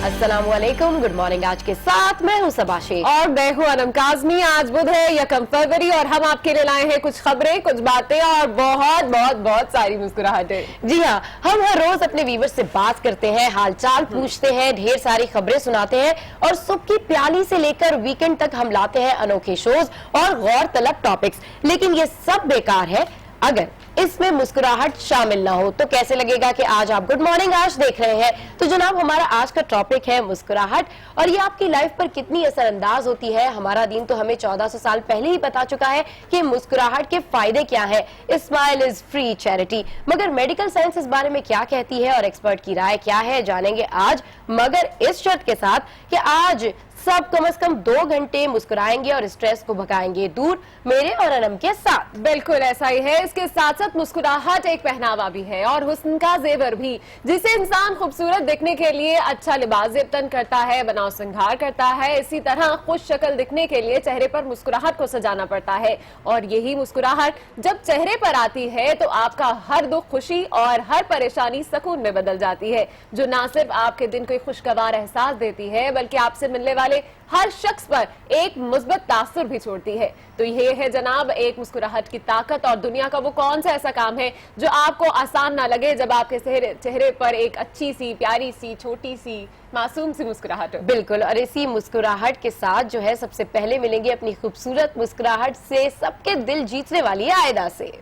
अस्सलामुअलैकुम, good morning. आज के साथ मैं हूं सबाशी और मैं हूं अनम काज़मी। आज बुध है 1 फरवरी और हम आपके लिए लाए हैं कुछ खबरें, कुछ बातें और बहुत बहुत बहुत सारी मुस्कुराहटें। जी हाँ, हम हर रोज अपने व्यूअर्स से बात करते हैं, हालचाल पूछते हैं, ढेर सारी खबरें सुनाते हैं और सुबह की प्याली से लेकर वीकेंड तक हम लाते हैं अनोखे शोज और गौर तलब टॉपिक्स। लेकिन ये सब बेकार है अगर इसमें मुस्कुराहट शामिल ना हो। तो कैसे लगेगा कि आज आप गुड मॉर्निंग आज देख रहे हैं। तो जनाब, हमारा आज का टॉपिक है मुस्कुराहट और ये आपकी लाइफ पर कितनी असरअंदाज होती है। हमारा दीन तो हमें 1400 साल पहले ही बता चुका है कि मुस्कुराहट के फायदे क्या है। Smile is free charity. मगर मेडिकल साइंस इस बारे में क्या कहती है और एक्सपर्ट की राय क्या है, जानेंगे आज, मगर इस शर्त के साथ कि आज सब कम से कम 2 घंटे मुस्कुराएंगे और स्ट्रेस को भगाएंगे दूर, मेरे और अनम के साथ। बिल्कुल ऐसा ही है। इसके साथ साथ मुस्कुराहट एक पहनावा भी है और हुस्न का जेवर भी, जिसे इंसान खूबसूरत दिखने के लिए अच्छा लिबास जेबतन करता है, बनाव श्रृंगार करता है। इसी तरह खुश शक्ल दिखने के लिए चेहरे पर मुस्कुराहट को सजाना पड़ता है और यही मुस्कुराहट जब चेहरे पर आती है तो आपका हर दुख खुशी और हर परेशानी सुकून में बदल जाती है, जो न सिर्फ आपके दिन को खुशगवार एहसास देती है बल्कि आपसे मिलने वाले हर शख्स पर एक मुस्बत तासुर भी छोड़ती है। तो ये है जनाब एक मुस्कुराहट की ताकत। और दुनिया का वो कौन सा ऐसा काम है जो आपको आसान ना लगे जब आपके चेहरे पर एक अच्छी सी, प्यारी सी, छोटी सी, मासूम सी मुस्कुराहट हो। बिल्कुल, और इसी मुस्कुराहट के साथ जो है सबसे पहले मिलेंगे अपनी खूबसूरत मुस्कुराहट से सबके दिल जीतने वाली आयदा से।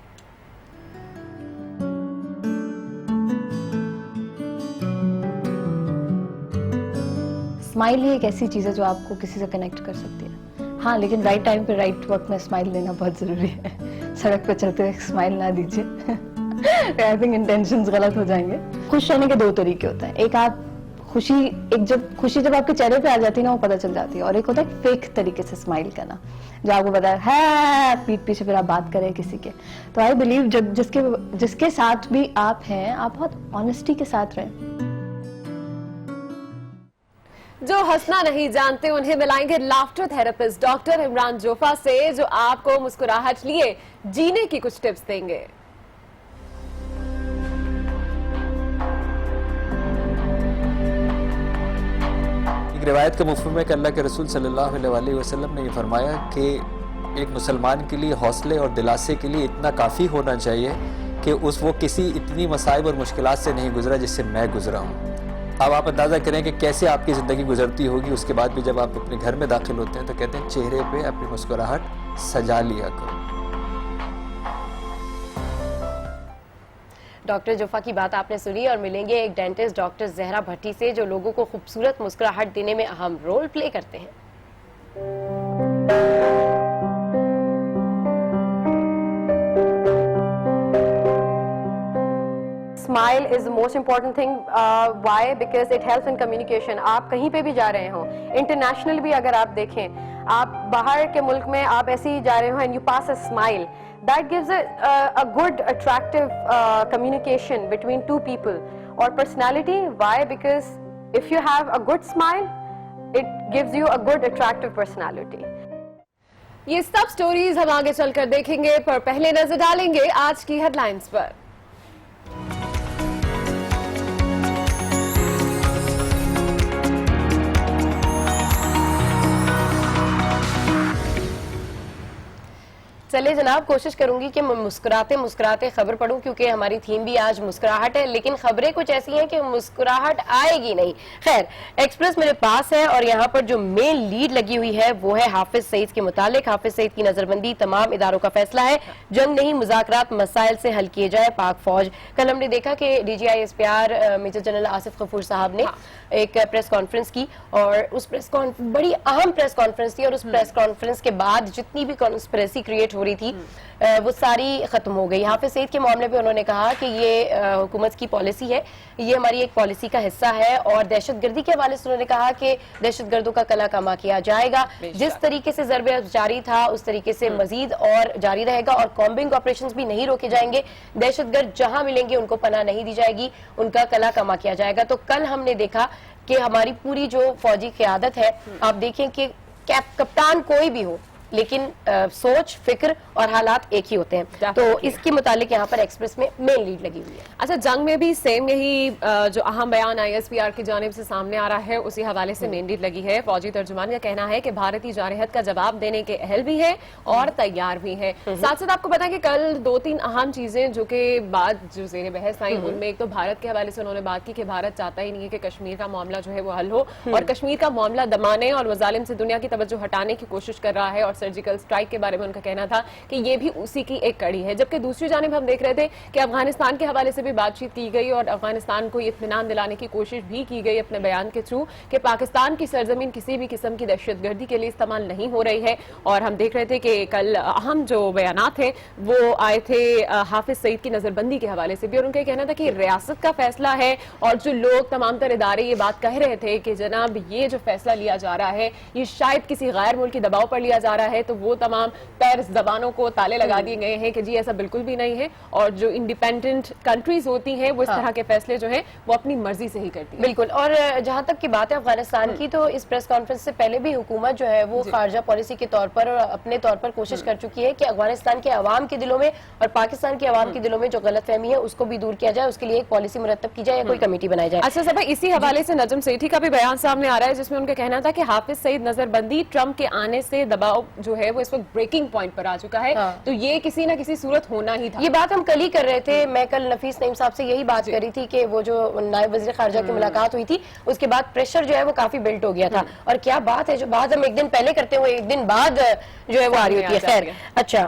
स्माइल ही एक ऐसी चीज़ है जो आपको किसी से कनेक्ट कर सकती है। हाँ, लेकिन राइट टाइम पे राइट वक्त में स्माइल लेना बहुत ज़रूरी है। सड़क पे चलते हुए स्माइल ना दीजिए। आई थिंक इंटेंशंस गलत हो जाएंगे। खुश रहने के 2 तरीके होते हैं। एक आप खुशी जब आपके चेहरे पे आ जाती है ना, वो पता चल जाती है। और एक होता है फेक तरीके से स्माइल करना, जो आपको पता है पीठ पीछे फिर आप बात करें किसी के। तो आई बिलीव जब जिसके साथ भी आप हैं, आप बहुत ऑनेस्टी के साथ रहें। जो हंसना नहीं जानते उन्हें मिलाएंगे laughter therapist doctor Imran Jofa से, जो आपको मुस्कुराहट लिए जीने की कुछ टिप्स देंगे। एक रिवायत का मफ़हूम है कि अल्लाह के रसूल सल्लल्लाहु अलैहि वसल्लम ने ये फरमाया कि एक मुसलमान के लिए हौसले और दिलासे के लिए इतना काफ़ी होना चाहिए कि वो किसी इतनी मसाइब और मुश्किलात से नहीं गुजरा जिससे मैं गुजरा हूँ। अब आप अंदाज़ा करें कि कैसे आपकी ज़िंदगी गुजरती होगी। उसके बाद भी जब आप अपने घर में दाखिल होते हैं तो कहते हैं चेहरे पे अपनी मुस्कुराहट सजा लिया करो। डॉक्टर जोफा की बात आपने सुनी और मिलेंगे एक डेंटिस्ट डॉक्टर जहरा भट्टी से, जो लोगों को खूबसूरत मुस्कुराहट देने में अहम रोल प्ले करते हैं। Smile is the most important thing. Why? Because it helps in communication. आप कहीं पे भी जा रहे हो, इंटरनेशनल भी अगर आप देखें, आप बाहर के मुल्क में आप ऐसे ही जा रहे हो and you pass a smile, that gives a good attractive communication between 2 people. और personality, why? Because if you have a good smile it gives you a good attractive personality. ये सब स्टोरीज हम आगे चलकर देखेंगे, पर पहले नजर डालेंगे आज की हेडलाइंस पर। चलिए जनाब, कोशिश करूंगी कि मैं मुस्कुराते मुस्कुराते खबर पढ़ूं, क्योंकि हमारी थीम भी आज मुस्कुराहट है। लेकिन खबरें कुछ ऐसी हैं कि मुस्कुराहट आएगी नहीं। खैर, एक्सप्रेस मेरे पास है और यहाँ पर जो मेन लीड लगी हुई है वो है हाफिज सईद के मुतालिक। हाफिज सईद की नजरबंदी तमाम इदारों का फैसला है, जंग नहीं मुज़ाकरात मसाइल से हल किए जाए पाक फौज। कल हमने देखा कि DGI major general Asif Ghafoor साहब ने एक प्रेस कॉन्फ्रेंस की और उस बड़ी अहम प्रेस कॉन्फ्रेंस थी। और उस प्रेस कॉन्फ्रेंस के बाद जितनी भी कॉन्स्पिरेसी क्रिएट हो रही थी वो सारी खत्म हो गई। हाफिज सईद के मामले पे उन्होंने कहा कि ये हुकूमत की पॉलिसी है, ये हमारी एक पॉलिसी का हिस्सा है। और दहशतगर्दी के हवाले से उन्होंने कहा कि दहशतगर्दों का कला कमा किया जाएगा। जिस तरीके से ज़रबे जारी था उस तरीके से मजीद और जारी रहेगा और कॉम्बिंग ऑपरेशंस भी नहीं रोके जाएंगे। दहशतगर्द जहां मिलेंगे उनको पनाह नहीं दी जाएगी, उनका कला कमा किया जाएगा। तो कल हमने देखा कि हमारी पूरी जो फौजी क़यादत है, आप देखें कि कप्तान कोई भी हो, लेकिन सोच, फिक्र और हालात एक ही होते हैं। तो Definitely. इसके मुतालिक यहाँ पर एक्सप्रेस में मेन लीड लगी हुई है। अच्छा, जंग में भी सेम यही जो अहम बयान ISPR की जानिब से सामने आ रहा है, उसी हवाले से मेन लीड लगी है। फौजी तर्जुमान का कहना है कि भारतीय जारहत का जवाब देने के अहल भी है और तैयार भी है। साथ साथ आपको पता है कि कल 2-3 अहम चीजें जो कि बाद जो ज़ेरे बहस आई, उनमें एक तो भारत के हवाले से उन्होंने बात की कि भारत चाहता ही नहीं है कि कश्मीर का मामला जो है वो हल हो, और कश्मीर का मामला दबाने और मजालिम से दुनिया की तवज्जो हटाने की कोशिश कर रहा है। और सर्जिकल स्ट्राइक के बारे में उनका कहना था कि ये भी उसी की एक कड़ी है। जबकि दूसरी जानिब हम देख रहे थे कि अफगानिस्तान के हवाले से भी बातचीत की गई और अफगानिस्तान को इत्मीनान दिलाने की कोशिश भी की गई अपने बयान के थ्रू कि पाकिस्तान की सरजमीन किसी भी किस्म की दहशतगर्दी के लिए इस्तेमाल नहीं हो रही है। और हम देख रहे थे कि कल अहम जो बयानात थे वो आए थे हाफिज सईद की नजरबंदी के हवाले से भी, और उनका कहना था कि रियासत का फैसला है। और जो लोग तमाम तर इदारे ये बात कह रहे थे कि जनाब ये जो फैसला लिया जा रहा है ये शायद किसी गैर मुल्की दबाव पर लिया जा रहा है, तो वो तमाम पैर जबानों को ताले लगा दिए गए हैं कि जी ऐसा बिल्कुल भी नहीं है। और जो इंडिपेंडेंट कंट्रीज होती हैं वो इस तरह के फैसले जो हैं वो अपनी मर्जी से ही करती है। बिल्कुल। और जहां तक की बात है अफगानिस्तान की, तो इस प्रेस कॉन्फ्रेंस से पहले भी हुकूमत जो है वो खारजा पॉलिसी के तौर पर और अपने तौर पर कोशिश कर चुकी है कि अफगानिस्तान के अवाम के दिलों में और पाकिस्तान के अवाम के दिलों में जो गलतफहमी है उसको भी दूर किया जाए, उसके लिए एक पॉलिसी मुरतब की जाए या कोई कमेटी बनाई जाए। अच्छा सब इसी हवाले से नजम सेठी का भी बयान सामने आ रहा है, जिसमें उनका कहना था कि हाफिज सईद नजरबंदी ट्रंप के आने से दबाव जो है वो इस वक्त ब्रेकिंग पॉइंट पर आ चुका है। तो ये किसी ना किसी सूरत होना ही था। ये बात हम कल ही कर रहे थे। मैं कल नफीस नईम साहब से यही बात करी थी कि वो जो नायब वज़ीर खारजा की मुलाकात हुई थी उसके बाद प्रेशर जो है वो काफी बिल्ट हो गया था। और क्या बात है, जो बात हम एक दिन पहले करते हुए एक दिन बाद जो है वो आ रही होती है। खैर, अच्छा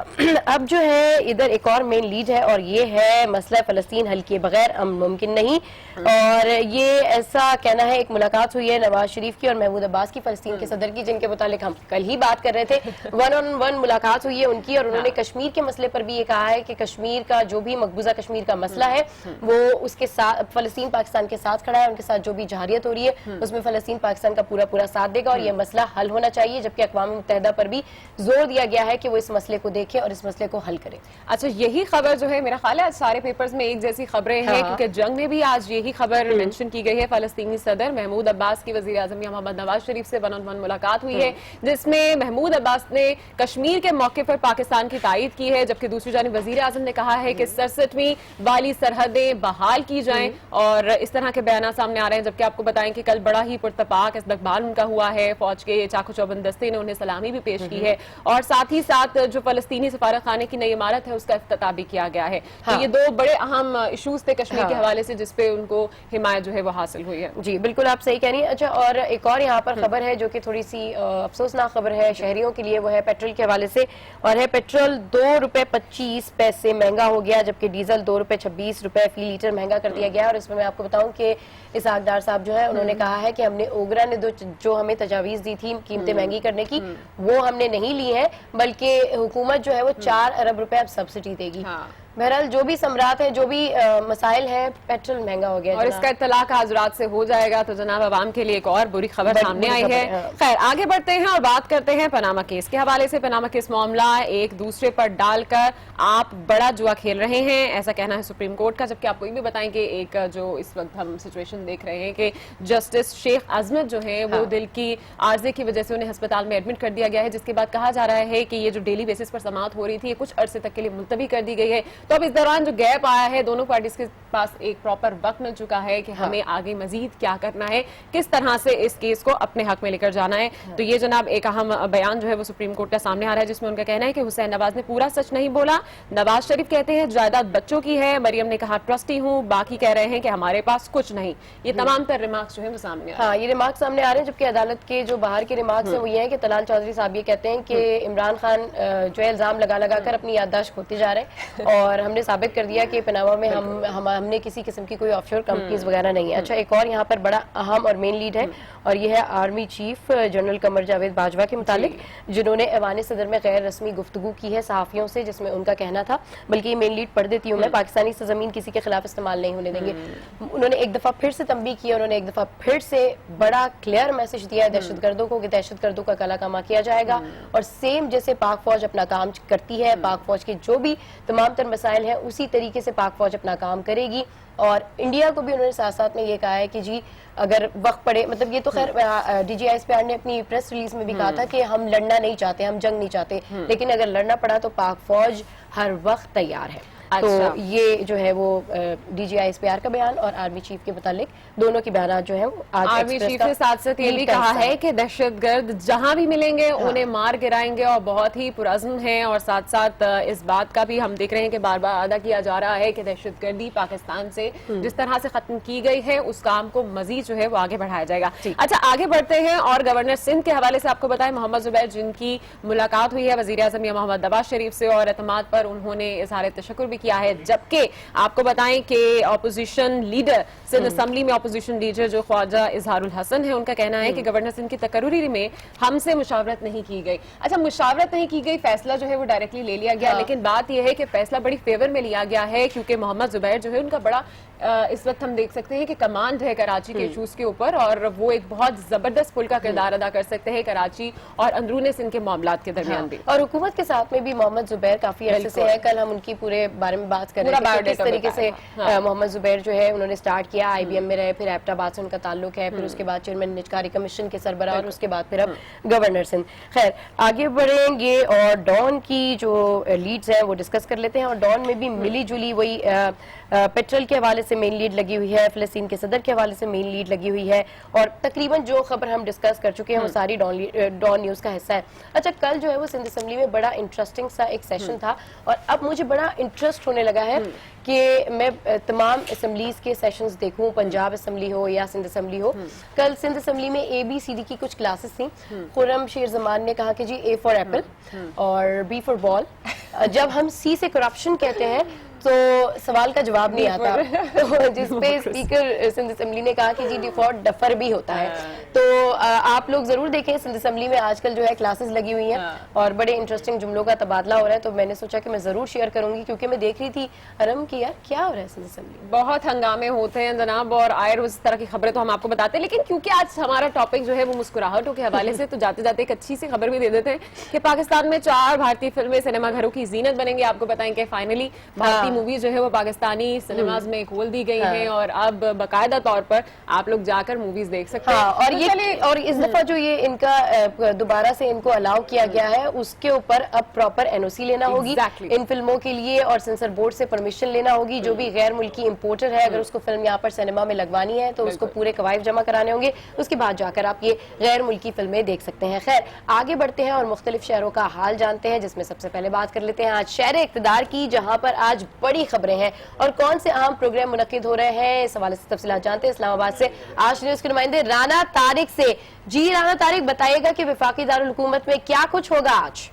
अब जो है इधर एक और मेन लीड है और ये है मसला फलस्तीन हल किए बगैर अमन मुमकिन नहीं। और ये ऐसा कहना है, एक मुलाकात हुई है नवाज शरीफ की और महमूद अब्बास की, फलस्तीन के सदर की, जिनके मुतालिक हम कल ही बात कर रहे थे। 1-on-1 मुलाकात हुई है उनकी और उन्होंने कश्मीर के मसले पर भी ये कहा है कि कश्मीर का जो भी मकबूजा कश्मीर का मसला है वो उसके साथ फलस्तीन पाकिस्तान के साथ खड़ा है, उनके साथ जो भी जहारियत हो रही है उसमें फलस्तीन पाकिस्तान का पूरा पूरा साथ देगा और ये मसला हल होना चाहिए। जबकि अक़वाम मुत्तहिदा पर भी जोर दिया गया है कि वो इस मसले को देखे और इस मसले को हल करे। अच्छा, यही खबर जो है मेरा ख्याल है आज सारे पेपर्स में एक जैसी खबरें हैं, क्योंकि जंग में भी आज यही खबर मेंशन की गई है। फलस्तीनी सदर महमूद अब्बास की वजीर आजम मोहम्मद नवाज शरीफ से 1-on-1 मुलाकात हुई है, जिसमें महमूद अब्बास ने कश्मीर के मौके पर पाकिस्तान की तायद की है। जबकि दूसरी जानिब वजीर आजम ने कहा है कि 67वीं वाली सरहदें बहाल की जाएं और इस तरह के बयान सामने आ रहे हैं। जबकि आपको बताएं कि कल बड़ा ही पुरतपाक इस्तकबाल उनका हुआ है, फौज के चाको चौबंद दस्ते ने उन्हें सलामी भी पेश की है और साथ ही साथ जो फलस्तीनी सफारत खाने की नई इमारत है उसका इफ्तिताह भी किया गया है। तो ये दो बड़े अहम इशूज थे कश्मीर के हवाले से जिसपे उनको हिमायत जो है वो हासिल हुई है। जी बिल्कुल, आप सही कह रही हैं। अच्छा, और एक और यहाँ पर खबर है जो कि थोड़ी सी अफसोसनाक खबर है शहरियों के लिए, वो है पेट्रोल के हवाले से। और है पेट्रोल 2 रुपए 25 पैसे महंगा हो गया, जबकि डीजल 2 रुपए 26 रुपए फी लीटर महंगा कर दिया गया। और इसमें मैं आपको बताऊं कि इसहाकदार साहब जो है उन्होंने कहा है कि हमने ओगरा ने जो हमें तजावीज दी थी कीमतें महंगी करने की वो हमने नहीं ली है, बल्कि हुकूमत जो है वो 4 अरब रुपए अब सब्सिडी देगी। बहरहाल जो भी सम्राट है, जो भी मसाइल है, पेट्रोल महंगा हो गया और इसका इत्तलाक आज रात से हो जाएगा। तो जनाब आवाम के लिए एक और बुरी खबर सामने आई है। खैर आगे बढ़ते हैं और बात करते हैं पनामा केस के हवाले से। पनामा केस मामला एक दूसरे पर डालकर आप बड़ा जुआ खेल रहे हैं, ऐसा कहना है सुप्रीम कोर्ट का। जबकि आपको ये भी बताएं कि एक जो इस वक्त हम सिचुएशन देख रहे हैं कि जस्टिस शेख अजमत जो है वो दिल की आर्जे की वजह से उन्हें अस्पताल में एडमिट कर दिया गया है, जिसके बाद कहा जा रहा है कि ये जो डेली बेसिस पर समाअत हो रही थी ये कुछ अरसे तक के लिए मुलतवी कर दी गई है। तो अब इस दौरान जो गैप आया है, दोनों पार्टीज के पास एक प्रॉपर वक्त मिल चुका है कि हमें आगे मजीद क्या करना है, किस तरह से इस केस को अपने हक में लेकर जाना है। तो ये जनाब एक अहम बयान जो है वो सुप्रीम कोर्ट का सामने आ रहा है, जिसमें उनका कहना है कि हुसैन नवाज ने पूरा सच नहीं बोला। नवाज शरीफ कहते हैं जायदाद बच्चों की है, मरियम ने कहा ट्रस्टी हूँ, बाकी कह रहे हैं कि हमारे पास कुछ नहीं। ये तमाम तर रिमार्क्स जो है वो सामने आ रहे हैं। हाँ, ये रिमार्क्स सामने आ रहे हैं। जबकि अदालत के जो बाहर के रिमार्क्स हैं वो ये है कि तलाल चौधरी साहब ये कहते हैं कि इमरान खान जो है इल्जाम लगा लगा कर अपनी याददाश्त खोते जा रहे हैं और हमने साबित कर दिया कि पनामा में हमने किसी किस्म की कोई ऑफशोर कंपनीज वगैरह नहीं है। अच्छा, एक और यहाँ पर बड़ा अहम और मेन लीड है और यह है army chief general Qamar Javed Bajwa के मुतालिक, जिन्होंने ऐवान सदर में गैर रस्मी गुफ्तगू की है सहाफियों से, जिसमें उनका कहना था, बल्कि ये मेन लीड पढ़ देती हूँ मैं, पाकिस्तानी सरजमीन किसी के खिलाफ इस्तेमाल नहीं होने देंगे। उन्होंने एक दफा फिर से तंबीह की, उन्होंने एक दफा फिर से बड़ा क्लियर मैसेज दिया है दहशतगर्दों को कि दहशतगर्दों का काला कामा किया जाएगा और सेम जैसे पाक फौज अपना काम करती है, पाक फौज के जो भी तमाम तर मसाइल हैं उसी तरीके से पाक फौज अपना काम करेगी। और इंडिया को भी उन्होंने साथ साथ में ये कहा है कि जी अगर वक्त पड़े, मतलब ये तो खैर DGISPR ने अपनी प्रेस रिलीज में भी कहा था कि हम लड़ना नहीं चाहते, हम जंग नहीं चाहते, लेकिन अगर लड़ना पड़ा तो पाक फौज हर वक्त तैयार है। अच्छा। तो ये जो है वो DGISPR का बयान और आर्मी चीफ के मुतालिक दोनों के बयान जो है आज आर्मी एक्सप्रेस चीफ का ने साथ साथ ये भी लीड का कहा हिस्सा है कि दहशतगर्द जहां भी मिलेंगे उन्हें मार गिराएंगे और बहुत ही पुरअज़्म हैं। और साथ साथ इस बात का भी हम देख रहे हैं कि बार बार अदा किया जा रहा है कि दहशतगर्दी पाकिस्तान से जिस तरह से खत्म की गई है उस काम को मजीद जो है वो आगे बढ़ाया जाएगा। अच्छा, आगे बढ़ते हैं और गवर्नर सिंध के हवाले से आपको बताएं, मोहम्मद जुबैर जिनकी मुलाकात हुई है वजीर आज़म मोहम्मद नवाज शरीफ से और एतमाद पर उन्होंने इजहार तशक्कुर भी किया है। जबकि आपको बताएं कि ऑपोजिशन लीडर सिंध असेंबली में ऑपोजिशन लीडर जो ख्वाजा इजहारुल हसन है, उनका कहना है कि गवर्नर सिंध की तकर्री में हमसे मुशावरत नहीं की गई। अच्छा, मुशावरत नहीं की गई, फैसला जो है वो डायरेक्टली ले लिया गया, लेकिन बात यह है कि फैसला बड़ी फेवर में लिया गया है क्योंकि मोहम्मद जुबैर जो है उनका बड़ा इस वक्त हम देख सकते हैं कि कमांड है कराची के इशूज के ऊपर और वो एक बहुत जबरदस्त पुल का किरदार अदा कर सकते हैं कराची और अंदरूनी सिंध के मामलात के दरमियान भी। और हुकूमत के साथ में भी मोहम्मद जुबैर काफी अरसे से है। कल हम उनकी पूरे बारे में बात कर रहे थे, किस तरीके से मोहम्मद जुबैर जो है उन्होंने स्टार्ट किया, IBM में रहे, फिर एबटाबाद से उनका ताल्लुक है, फिर उसके बाद चेयरमैन निजकारी कमीशन के सरबराह और उसके बाद फिर अब गवर्नर सिंध। खैर आगे बढ़ेंगे और डॉन की जो लीड्स हैं वो डिस्कस कर लेते हैं। और डॉन में भी मिली जुली वही पेट्रोल के हवाले से मेन लीड लगी हुई है, फिलिस्तीन के सदर के हवाले से मेन लीड लगी हुई है और तकरीबन जो खबर हम डिस्कस कर चुके हैं वो सारी डॉन न्यूज का हिस्सा है। अच्छा, कल जो है वो सिंध असेंबली में बड़ा इंटरेस्टिंग सा एक सेशन था और अब मुझे बड़ा इंटरेस्ट होने लगा है कि मैं तमाम असेंबलीज के सेशंस देखूं, पंजाब असेंबली हो या सिंध असेंबली हो। कल सिंध असेंबली में ABCD की कुछ क्लासेस थी। खुर्रम शेर जमान ने कहा कि जी A फॉर एप्पल और B फॉर बॉल। जब हम C से करप्शन कहते हैं तो सवाल का जवाब नहीं आता, तो जिसपे स्पीकर सिंध असेंबली ने कहा कि जी डिफॉल्ट डफर भी होता है। तो आप लोग जरूर देखें, सिंध असेंबली में आजकल जो है क्लासेस लगी हुई हैं और बड़े इंटरेस्टिंग जुमलों का तबादला हो रहा है, तो मैंने सोचा कि मैं जरूर शेयर करूंगी क्योंकि मैं देख रही थी अरम की यार क्या हो रहा है सिंध असेंबली में। बहुत हंगामे होते हैं जनाब और आए रोज इस तरह की खबरें तो हम आपको बताते हैं, लेकिन क्योंकि आज हमारा टॉपिक जो है वो मुस्कुराहटों के हवाले से, तो जाते जाते एक अच्छी सी खबर भी दे देते हैं कि पाकिस्तान में 4 भारतीय फिल्में सिनेमाघरों की जीनत बनेंगी। आपको बताएंगे फाइनली भारतीय मूवी जो है वो पाकिस्तानी सिनेमाज में खोल दी गई हैं और अब बाकायदा तौर पर आप लोग जाकर मूवीज देख सकते हैं। और ये और इस दफा जो ये इनका दोबारा से इनको अलाउ किया गया है उसके ऊपर अब प्रॉपर NOC लेना होगी इन फिल्मों के लिए और सेंसर बोर्ड से परमिशन लेना होगी। जो भी गैर मुल्की इंपोर्टर है अगर उसको फिल्म यहाँ पर सिनेमा में लगवानी है तो उसको पूरे कवायद जमा कराने होंगे, उसके बाद जाकर आप ये गैर मुल्की फिल्में देख सकते हैं। खैर आगे बढ़ते हैं और मुख्तलिफ शहरों का हाल जानते हैं, जिसमें सबसे पहले बात कर लेते हैं आज शहर इक़्तिदार की, जहां पर आज बड़ी खबरें हैं और कौन से अहम प्रोग्राम मुनक्किद हो रहे हैं इस हवाले से तफसीलात जानते हैं इस्लामाबाद से आज न्यूज के नुमाइंदे राना तारिक से। जी राना तारिक, बताइएगा कि वफाकी दारुल हुकूमत में क्या कुछ होगा आज।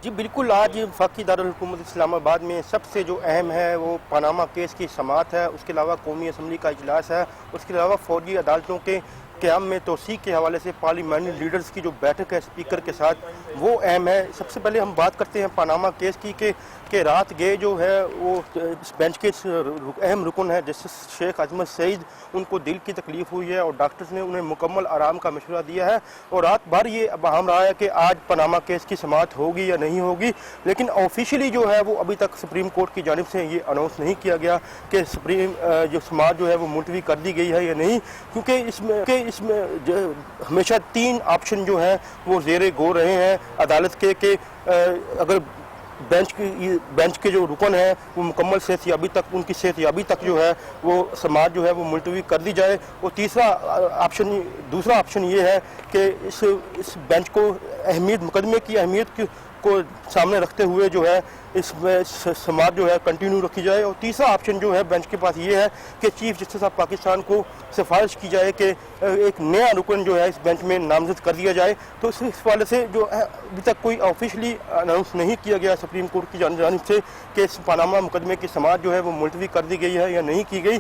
जी बिल्कुल, आज वफाकी दारुल हुकूमत इस्लामाबाद में सबसे जो अहम है वो पनामा केस की समाअत है, उसके अलावा कौमी असम्बली का इजलास है, उसके अलावा फौजी अदालतों के क़याम में तोसीक के हवाले से पार्लियामेंट्री लीडर्स की जो बैठक है स्पीकर के साथ, वो अहम है। सबसे पहले हम बात करते हैं पनामा केस की कि रात गए जो है वो इस बेंच के अहम रुकन है जस्टिस शेख अजमत सईद, उनको दिल की तकलीफ हुई है और डॉक्टर्स ने उन्हें मुकम्मल आराम का मशवरा दिया है और रात भर ये बहम रहा है कि आज पनामा केस की समाअत होगी या नहीं होगी, लेकिन ऑफिशियली जो है वो अभी तक सुप्रीम कोर्ट की जानिब से ये अनाउंस नहीं किया गया कि सुप्रीम जो समाअत जो है वो मुलतवी कर दी गई है या नहीं, क्योंकि इसमें हमेशा 3 ऑप्शन जो है वो ज़ेरे गौर रहे हैं अदालत के अगर बेंच के जो रुकन है वो मुकम्मल सेहतियाबी तक, उनकी सेहतियाबी तक जो है वो समाअत जो है वो मुलतवी कर दी जाए। और दूसरा ऑप्शन ये है कि इस बेंच को मुकदमे की अहमियत को सामने रखते हुए जो है इसमें समाअत जो है कंटिन्यू रखी जाए। और तीसरा ऑप्शन जो है बेंच के पास ये है कि चीफ जस्टिस ऑफ पाकिस्तान को सिफारिश की जाए कि एक नया रुकन जो है इस बेंच में नामजद कर दिया जाए। तो इस हवाले से जो है अभी तक कोई ऑफिशियली अनाउंस नहीं किया गया सुप्रीम कोर्ट की जानिब से कि इस पनामा मुकदमे की समाअत जो है वो मुलतवी कर दी गई है या नहीं की गई।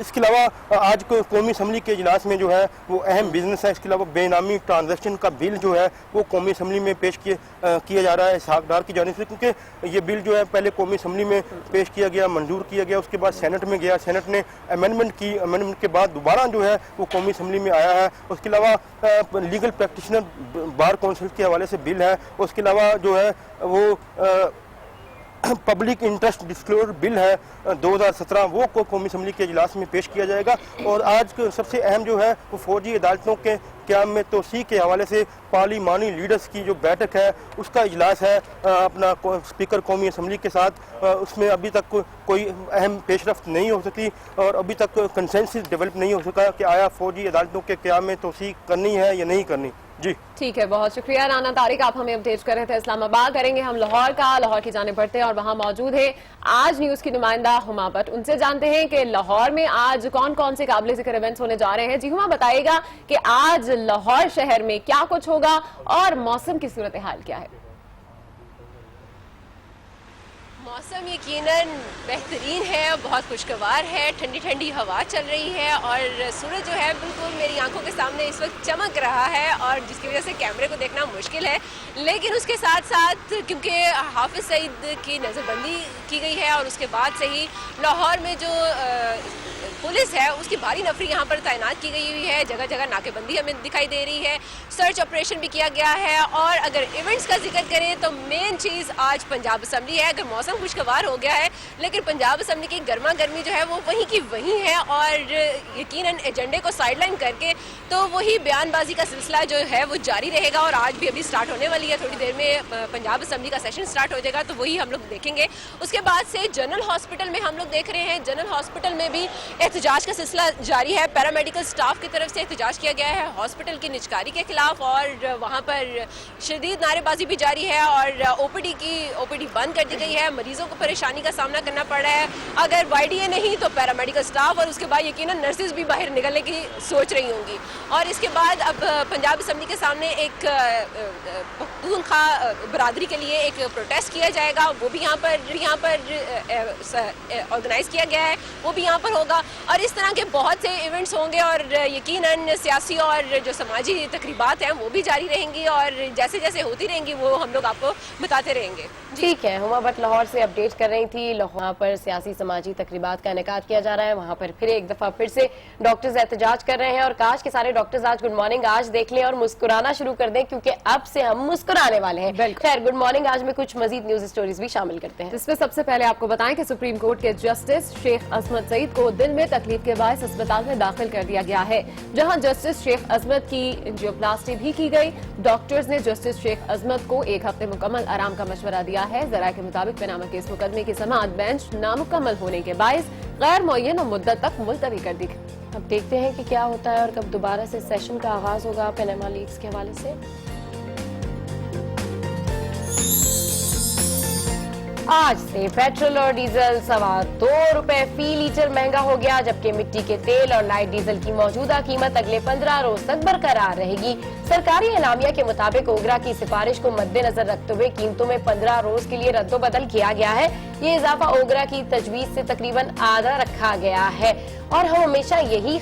इसके अलावा आज कौमी असम्बली के इजलास में जो है वो अहम बिजनेस है, इसके अलावा बेनामी ट्रांजेक्शन का बिल जो है वो कौमी असम्बली में पेश किया जा रहा है इसहाक डार की जानिब से, क्योंकि ये बिल जो है पहले कौमी असम्बली में पेश किया गया, मंजूर किया गया, उसके बाद सेनेट में गया, सेनेट ने अमेंडमेंट की, अमेंडमेंट के बाद दोबारा जो है वो कौमी असम्बली में आया है। उसके अलावा लीगल प्रैक्टिशनर बार काउंसिल के हवाले से बिल है, उसके अलावा जो है वो पब्लिक इंटरेस्ट डिस्क्लोजर बिल है 2017, वो को कौमी असम्बली के इजलास में पेश किया जाएगा। और आज सबसे अहम जो है वो फौजी अदालतों के क़याम में तोसी के हवाले से पार्लिमानी लीडर्स की जो बैठक है उसका इजलास है अपना स्पीकर कौमी असम्बली के साथ। उसमें अभी तक कोई अहम पेशरफ्त नहीं हो सकी और अभी तक कंसेंसस डेवलप नहीं हो सका कि आया फौजी अदालतों के क़याम में तोसी करनी है या नहीं करनी। जी ठीक है, बहुत शुक्रिया राना तारिक, आप हमें अपडेट कर रहे थे। इस्लामाबाद करेंगे हम लाहौर का, लाहौर की जाने पड़ते हैं और वहां मौजूद है आज न्यूज की नुमाइंदा हुमा भट्ट। उनसे जानते हैं कि लाहौर में आज कौन कौन से काबिल जिक्र इवेंट्स होने जा रहे हैं। जी हुमा, बताइएगा कि आज लाहौर शहर में क्या कुछ होगा और मौसम की सूरत हाल क्या है। मौसम यकीनन बेहतरीन है, बहुत खुशगवार है, ठंडी ठंडी हवा चल रही है और सूरज जो है बिल्कुल मेरी आंखों के सामने इस वक्त चमक रहा है और जिसकी वजह से कैमरे को देखना मुश्किल है। लेकिन उसके साथ साथ क्योंकि हाफिज सईद की नज़रबंदी की गई है और उसके बाद से ही लाहौर में जो पुलिस है उसकी भारी नफरी यहाँ पर तैनात की गई हुई है, जगह जगह नाकेबंदी हमें दिखाई दे रही है, सर्च ऑपरेशन भी किया गया है। और अगर इवेंट्स का जिक्र करें तो मेन चीज़ आज पंजाब असम्बली है। अगर मौसम खुशगवार हो गया है लेकिन पंजाब असम्बली की गर्मा गर्मी जो है वो वहीं की वहीं है और यकीनन एजेंडे को साइडलाइन करके तो वही बयानबाजी का सिलसिला जो है वो जारी रहेगा। और आज भी अभी स्टार्ट होने वाली है, थोड़ी देर में पंजाब असम्बली का सेशन स्टार्ट हो जाएगा तो वही हम लोग देखेंगे। उसके बाद से जनरल हॉस्पिटल में हम लोग देख रहे हैं, जनरल हॉस्पिटल में भी एहतजाज का सिलसिला जारी है। पैरामेडिकल स्टाफ की तरफ से एहतजाज किया गया है हॉस्पिटल की निजकारी के खिलाफ और वहाँ पर शदीद नारेबाजी भी जारी है और ओपीडी बंद कर दी गई है। मरीजों को परेशानी का सामना करना पड़ रहा है, अगर वाईडीए नहीं तो पैरामेडिकल स्टाफ और उसके बाद यकीनन नर्सेज भी बाहर निकलने की सोच रही होंगी। और इसके बाद अब पंजाब असम्बली के सामने एक पख्तूनख्वा बरादरी के लिए एक प्रोटेस्ट किया जाएगा, वो भी यहाँ पर ऑर्गेनाइज किया गया है, वो भी यहाँ पर होगा। और इस तरह के बहुत से इवेंट्स होंगे और यकीनन सियासी और जो समाजी तकरीबात हैं वो भी जारी रहेंगी और जैसे जैसे होती रहेंगी वो हम लोग आपको बताते रहेंगे। ठीक है, हुमा भट्ट लाहौर से अपडेट कर रही थी। वहाँ पर सियासी समाजी तकरीबात का इनेकाद किया जा रहा है, वहाँ पर फिर एक दफा फिर से डॉक्टर्स एहतजाज कर रहे हैं और काश के सारे डॉक्टर्स आज गुड मॉर्निंग आज देख लें और मुस्कुराना शुरू कर दें क्योंकि अब से हम मुस्कुराने वाले हैं। खैर, गुड मॉर्निंग आज में कुछ मजीद न्यूज स्टोरीज भी शामिल करते हैं, जिसमें सबसे पहले आपको बताएं कि सुप्रीम कोर्ट के जस्टिस शेख अजमत सईद को दिल में तकलीफ के बायस अस्पताल में दाखिल कर दिया गया है, जहां जस्टिस शेख अजमत की एंजियोप्लास्टी भी की गई। डॉक्टर्स ने जस्टिस शेख अजमत को 1 हफ्ते मुकम्मल आराम का मशवरा दिया है। जरा के मुताबिक पनामा केस मुकदमे की समाअत बेंच नामुकम्मल होने के बायस गैर मुअय्यन मुद्दत तक मुलतवी कर दी। अब देखते हैं कि क्या होता है और कब दोबारा से सेशन का आगाज होगा पनामा लीक्स के हवाले से। आज से पेट्रोल और डीजल ₹2 फी लीटर महंगा हो गया, जबकि मिट्टी के तेल और लाइट डीजल की मौजूदा कीमत अगले 15 रोज तक बरकरार रहेगी। सरकारी एलामिया के मुताबिक ओगरा की सिफारिश को मद्देनजर रखते हुए कीमतों में 15 रोज के लिए रद्दोबदल किया गया है। ये इजाफा ओगरा की तजवीज से तकरीबन आधा रखा गया है और हम हमेशा यही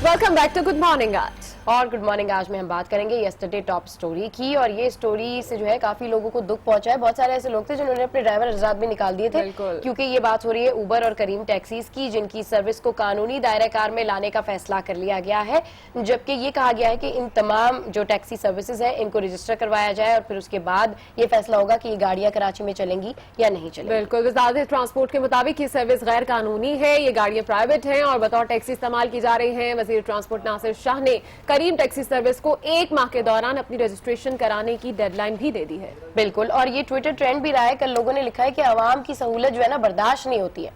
welcome back to good morning आज। और गुड मॉर्निंग आज में हम बात करेंगे यस्टरडे टॉप स्टोरी की और ये स्टोरी से जो है काफी लोगों को दुख पहुंचा है। बहुत सारे ऐसे लोग थे जिन्होंने अपने ड्राइवर हजरात भी निकाल दिए थे क्योंकि ये बात हो रही है उबर और करीम टैक्सीज की, जिनकी सर्विस को कानूनी दायरा कार में लाने का फैसला कर लिया गया है, जबकि ये कहा गया है कि इन तमाम जो टैक्सी सर्विसेज है इनको रजिस्टर करवाया जाए और फिर उसके बाद ये फैसला होगा कि ये गाड़ियां कराची में चलेंगी या नहीं चलेंगी। बिल्कुल, वज़ारत ट्रांसपोर्ट के मुताबिक ये सर्विस गैर कानूनी है, ये गाड़ियां प्राइवेट हैं और बतौर टैक्सी इस्तेमाल की जा रही हैं। वज़ीर ट्रांसपोर्ट नासिर शाह ने करीम टैक्सी सर्विस को 1 माह के दौरान अपनी रजिस्ट्रेशन कराने की डेडलाइन भी दे दी है। बिल्कुल, और ये ट्विटर ट्रेंड भी रहा है। कल लोगों ने लिखा है कि आवाम की सहूलत जो है ना बर्दाश्त नहीं होती है।